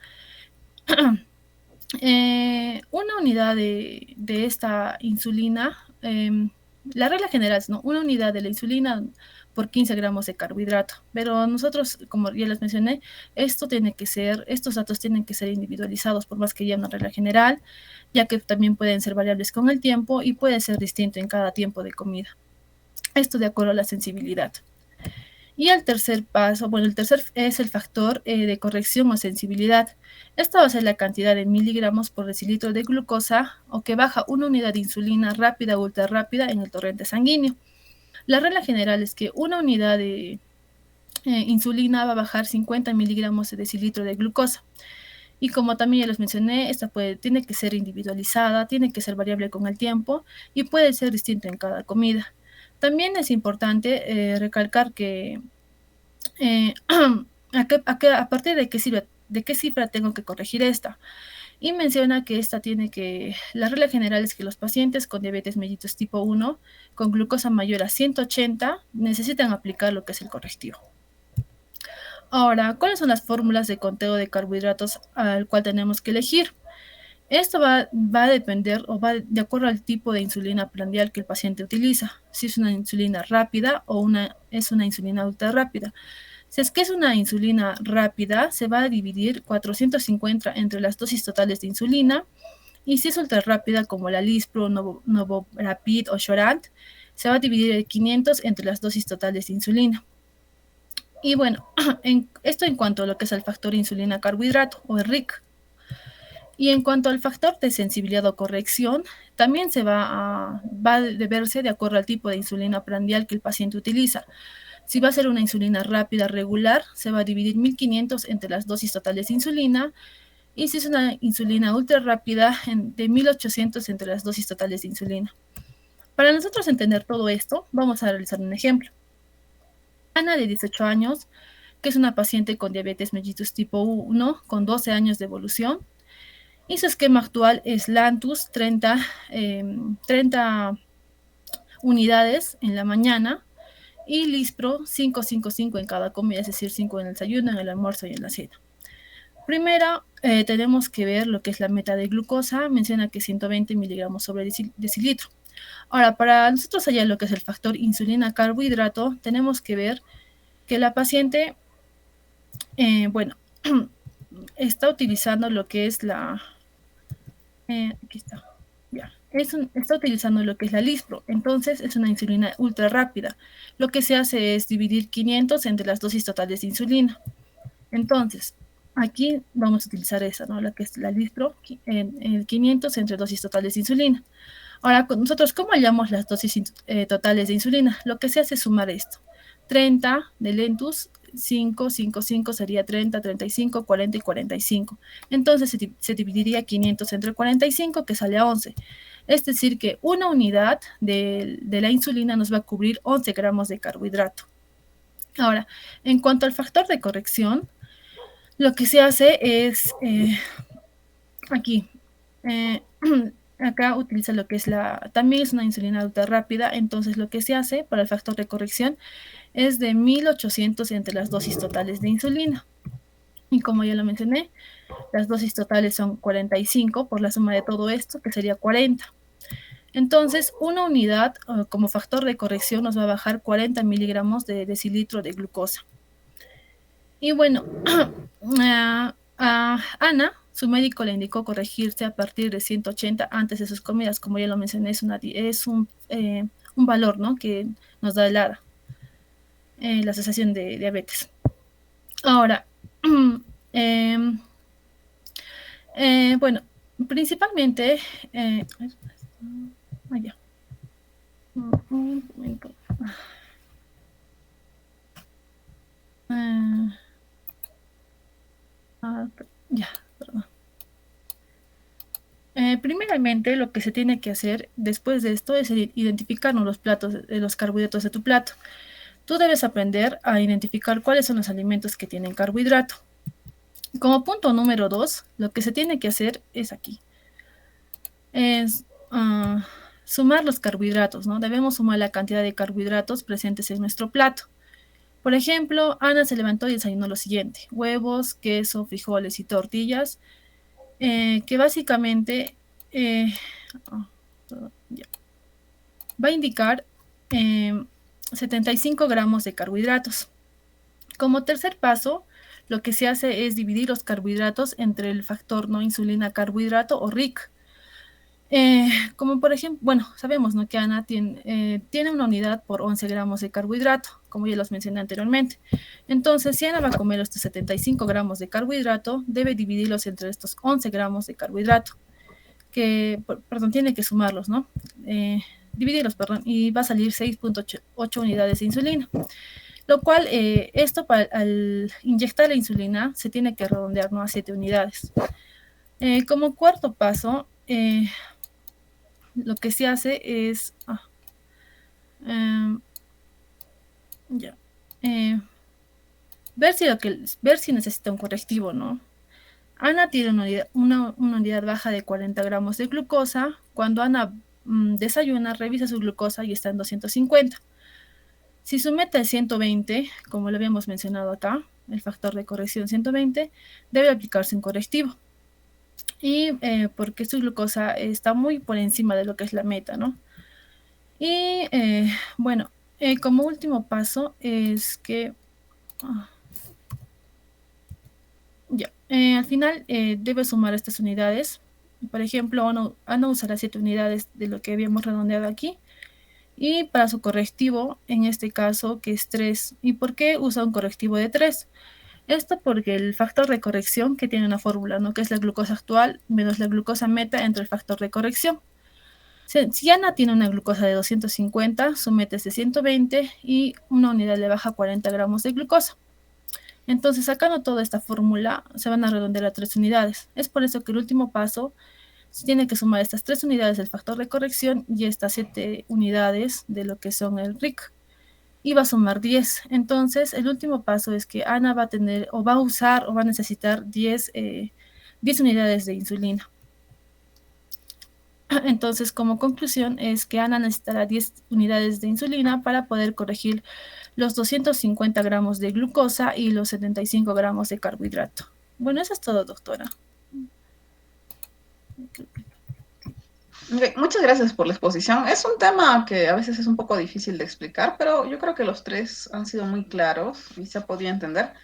Una unidad de esta insulina, la regla general es, ¿no?, una unidad de la insulina por 15 gramos de carbohidrato, pero nosotros, como ya les mencioné, estos datos tienen que ser individualizados, por más que haya una regla general, ya que también pueden ser variables con el tiempo y puede ser distinto en cada tiempo de comida. Esto de acuerdo a la sensibilidad. Y el tercer paso, bueno, el tercer es el factor de corrección o sensibilidad. Esta va a ser la cantidad de miligramos por decilitro de glucosa o que baja una unidad de insulina rápida o ultra rápida en el torrente sanguíneo. La regla general es que una unidad de insulina va a bajar 50 miligramos de decilitro de glucosa. Y como también ya les mencioné, esta tiene que ser individualizada, tiene que ser variable con el tiempo y puede ser distinta en cada comida. También es importante recalcar que a partir de qué cifra tengo que corregir esta. Y menciona que la regla general es que los pacientes con diabetes mellitus tipo 1 con glucosa mayor a 180 necesitan aplicar lo que es el correctivo. Ahora, ¿cuáles son las fórmulas de conteo de carbohidratos al cual tenemos que elegir? Esto va a depender o va de acuerdo al tipo de insulina prandial que el paciente utiliza. Si es una insulina rápida o es una insulina ultra rápida. Si es que es una insulina rápida, se va a dividir 450 entre las dosis totales de insulina. Y si es ultra rápida, como la Lispro, Novorapid o Shorant, se va a dividir 500 entre las dosis totales de insulina. Y bueno, esto en cuanto a lo que es el factor insulina-carbohidrato o el RIC. Y en cuanto al factor de sensibilidad o corrección, también va a deberse de acuerdo al tipo de insulina prandial que el paciente utiliza. Si va a ser una insulina rápida regular, se va a dividir 1500 entre las dosis totales de insulina. Y si es una insulina ultra rápida, de 1800 entre las dosis totales de insulina. Para nosotros entender todo esto, vamos a realizar un ejemplo. Ana, de 18 años, que es una paciente con diabetes mellitus tipo 1, con 12 años de evolución. Y su esquema actual es Lantus, 30 unidades en la mañana, y Lispro, 5, 5, 5 en cada comida, es decir, 5 en el desayuno, en el almuerzo y en la cena. Primero, tenemos que ver lo que es la meta de glucosa. Menciona que 120 miligramos sobre decilitro. Ahora, para nosotros hallar lo que es el factor insulina-carbohidrato, tenemos que ver que la paciente, está utilizando lo que es aquí está, ya. Está utilizando lo que es la Lispro, entonces es una insulina ultra rápida. Lo que se hace es dividir 500 entre las dosis totales de insulina. Entonces, aquí vamos a utilizar esa, ¿no?, la que es la Lispro, en 500 entre dosis totales de insulina. Ahora, nosotros, ¿cómo hallamos las dosis totales de insulina? Lo que se hace es sumar esto. 30 de Lentus, 5, 5, 5 sería 30, 35, 40 y 45. Entonces se dividiría 500 entre 45, que sale a 11. Es decir, que una unidad de la insulina nos va a cubrir 11 gramos de carbohidrato. Ahora, en cuanto al factor de corrección, lo que se hace es, aquí acá utiliza lo que es también es una insulina ultra rápida, entonces lo que se hace para el factor de corrección es de 1800 entre las dosis totales de insulina. Y como ya lo mencioné, las dosis totales son 45 por la suma de todo esto, que sería 40. Entonces, una unidad como factor de corrección nos va a bajar 40 miligramos de decilitro de glucosa. Y bueno, a Ana, su médico le indicó corregirse a partir de 180 antes de sus comidas. Como ya lo mencioné, es un valor, ¿no?, que nos da el ADA, la Asociación de Diabetes. Ahora, bueno, principalmente, ya. Un momento. Ya, perdón. Primeramente, lo que se tiene que hacer después de esto es identificar los carbohidratos de tu plato. Tú debes aprender a identificar cuáles son los alimentos que tienen carbohidrato. Como punto número 2, lo que se tiene que hacer es aquí. Es sumar los carbohidratos, ¿no? Debemos sumar la cantidad de carbohidratos presentes en nuestro plato. Por ejemplo, Ana se levantó y desayunó lo siguiente: huevos, queso, frijoles y tortillas, que básicamente va a indicar 75 gramos de carbohidratos. Como tercer paso, lo que se hace es dividir los carbohidratos entre el factor no insulina carbohidrato o RIC. Como por ejemplo, bueno, sabemos, ¿no?, que Ana tiene una unidad por 11 gramos de carbohidrato, como ya los mencioné anteriormente. Entonces, si Ana va a comer estos 75 gramos de carbohidrato, debe dividirlos entre estos 11 gramos de carbohidrato, tiene que sumarlos, ¿no? Dividirlos, y va a salir 6.8 unidades de insulina. Lo cual, esto al inyectar la insulina se tiene que redondear, ¿no?, a 7 unidades. Como cuarto paso, lo que se hace es ver si necesita un correctivo, ¿no? Ana tiene una unidad baja de 40 gramos de glucosa. Cuando Ana desayuna, revisa su glucosa y está en 250. Si su meta es 120, como lo habíamos mencionado acá, el factor de corrección 120, debe aplicarse un correctivo. Y porque su glucosa está muy por encima de lo que es la meta, ¿no? Y bueno, como último paso es que al final debe sumar estas unidades. Por ejemplo, Ana usará 7 unidades de lo que habíamos redondeado aquí. Y para su correctivo, en este caso, que es 3. ¿Y por qué usa un correctivo de 3? Esto porque el factor de corrección, que tiene una fórmula, ¿no?, que es la glucosa actual menos la glucosa meta entre el factor de corrección. Si Ana tiene una glucosa de 250, su meta es de 120 y una unidad le baja 40 gramos de glucosa. Entonces, sacando toda esta fórmula, se van a redondear a 3 unidades. Es por eso que el último paso se tiene que sumar estas 3 unidades del factor de corrección y estas 7 unidades de lo que son el RIC. Y va a sumar 10. Entonces, el último paso es que Ana va a tener, o va a usar, o va a necesitar 10 unidades de insulina. Entonces, como conclusión, es que Ana necesitará 10 unidades de insulina para poder corregir los 250 gramos de glucosa y los 75 gramos de carbohidrato. Bueno, eso es todo, doctora. Okay, muchas gracias por la exposición. Es un tema que a veces es un poco difícil de explicar, pero yo creo que los 3 han sido muy claros y se ha podido entender,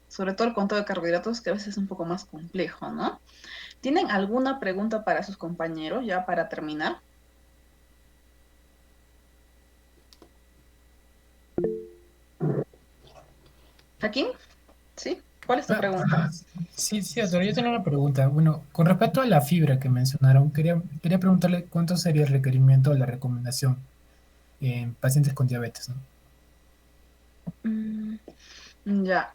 sobre todo el conteo de carbohidratos, que a veces es un poco más complejo, ¿no? ¿Tienen alguna pregunta para sus compañeros ya para terminar? ¿Joaquín? ¿Sí? ¿Cuál es tu pregunta? Sí, doctor, yo tengo una pregunta. Bueno, con respecto a la fibra que mencionaron, quería preguntarle cuánto sería el requerimiento o la recomendación en pacientes con diabetes, ¿no? Ya,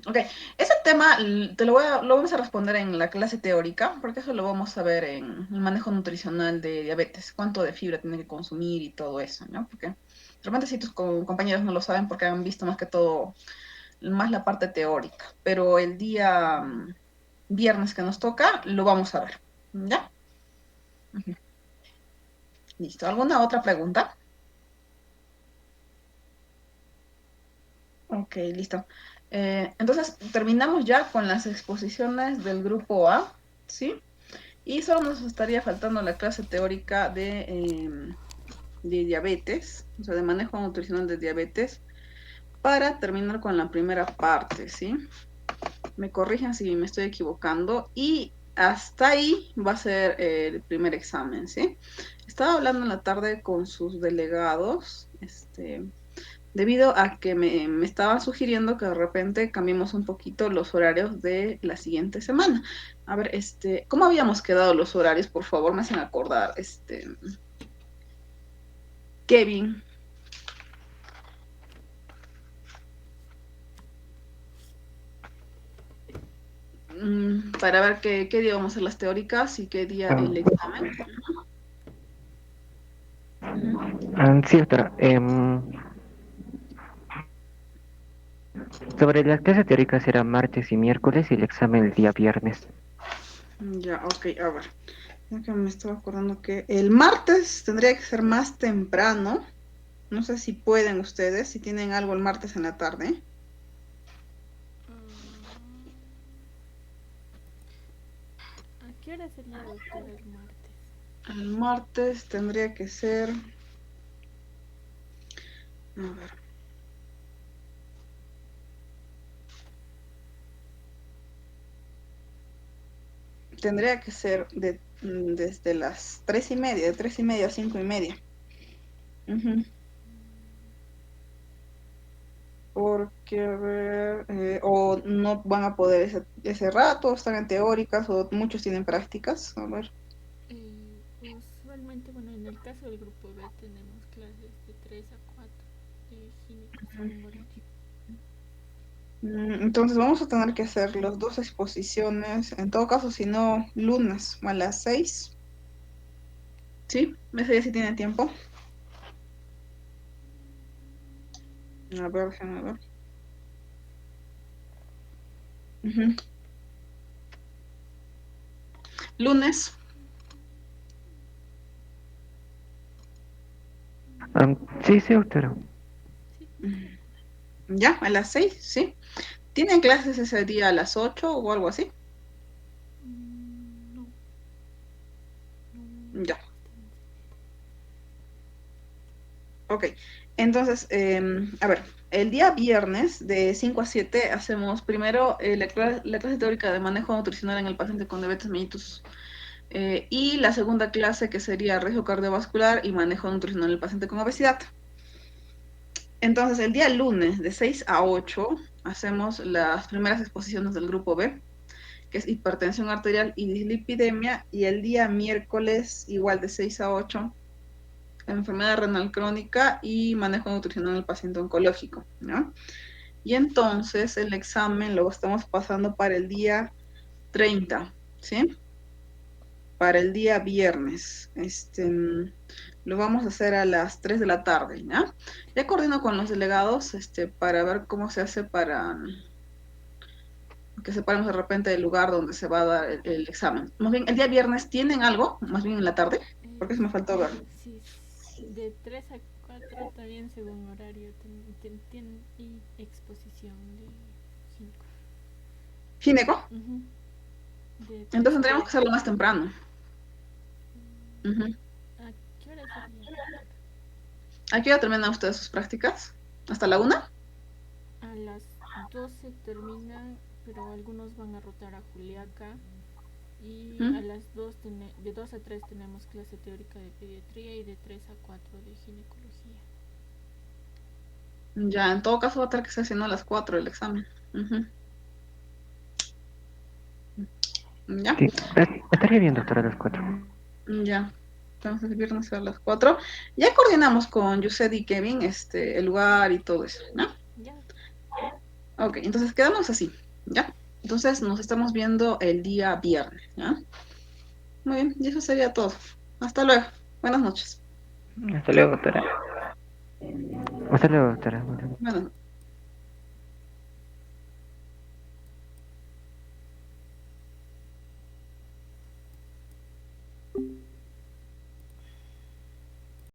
ok, ese tema lo vamos a responder en la clase teórica, porque eso lo vamos a ver en el manejo nutricional de diabetes, cuánto de fibra tiene que consumir y todo eso, ¿no? Porque realmente si tus compañeros no lo saben porque han visto más que todo, más la parte teórica, pero el día viernes que nos toca lo vamos a ver, ¿ya? Listo. ¿Alguna otra pregunta? Ok, listo. Entonces, terminamos ya con las exposiciones del grupo A, ¿sí? Y solo nos estaría faltando la clase teórica de diabetes, o sea, de manejo nutricional de diabetes, para terminar con la primera parte, ¿sí? Me corrijan si me estoy equivocando. Y hasta ahí va a ser el primer examen, ¿sí? Estaba hablando en la tarde con sus delegados, debido a que me estaban sugiriendo que de repente cambiemos un poquito los horarios de la siguiente semana. A ver, ¿cómo habíamos quedado los horarios? Por favor, me hacen acordar, Kevin. Para ver qué día vamos a hacer las teóricas y qué día el examen. Sí, doctora. Sobre la clase teórica será martes y miércoles y el examen el día viernes. Ya, ok, a ver. Ya que me estaba acordando que el martes tendría que ser más temprano. No sé si pueden ustedes, si tienen algo el martes en la tarde. ¿A qué hora sería, doctora, el martes? El martes tendría que ser... A ver. Tendría que ser desde las 3:30, de 3:30 a 5:30. Porque, a ver, o no van a poder ese rato, están en teóricas, o muchos tienen prácticas. A ver. Usualmente, bueno, en el caso del grupo B tenemos clases de 3 a 4 de ginecología. Entonces vamos a tener que hacer las dos exposiciones, en todo caso, si no, lunes a las 6. ¿Sí? ¿Ese día sí tiene tiempo? A ver, déjame ver. Lunes. Sí, doctora. Ya, a las 6, ¿sí? ¿Tienen clases ese día a las 8 o algo así? Ya. Ok, entonces, a ver, el día viernes de 5 a 7 hacemos primero la clase teórica de manejo nutricional en el paciente con diabetes mellitus, y la segunda clase que sería riesgo cardiovascular y manejo nutricional en el paciente con obesidad. Entonces, el día lunes de 6 a 8 hacemos las primeras exposiciones del grupo B, que es hipertensión arterial y dislipidemia, y el día miércoles igual de 6 a 8 enfermedad renal crónica y manejo nutricional del paciente oncológico, ¿no? Y entonces el examen lo estamos pasando para el día 30, ¿sí? Para el día viernes. Lo vamos a hacer a las 3 de la tarde, ¿ya? Ya coordino con los delegados para ver cómo se hace para que separemos de repente el lugar donde se va a dar el examen. Más bien, el día viernes, ¿tienen algo? Más bien en la tarde, porque se me faltó ver. Sí, de 3 a 4 también según horario tienen y exposición de gineco. ¿Gineco? Entonces tendríamos que hacerlo más temprano. ¿A qué hora sería? ¿A qué hora terminan ustedes sus prácticas? ¿Hasta la 1? A las 12 terminan, pero algunos van a rotar a Juliaca. Y a las 2, de 2 a 3 tenemos clase teórica de pediatría y de 3 a 4 de ginecología. Ya, en todo caso va a tener que ser haciendo a las 4 el examen. ¿Ya? Sí, estaría bien, doctora, a las 4. Ya. Entonces el viernes a las 4. Ya coordinamos con Yused y Kevin el lugar y todo eso, ¿no? Ya. Ok, entonces quedamos así, ¿ya? Entonces nos estamos viendo el día viernes, ¿ya? Muy bien, y eso sería todo. Hasta luego. Buenas noches. Hasta luego, doctora. Hasta luego, doctora. Buenas noches.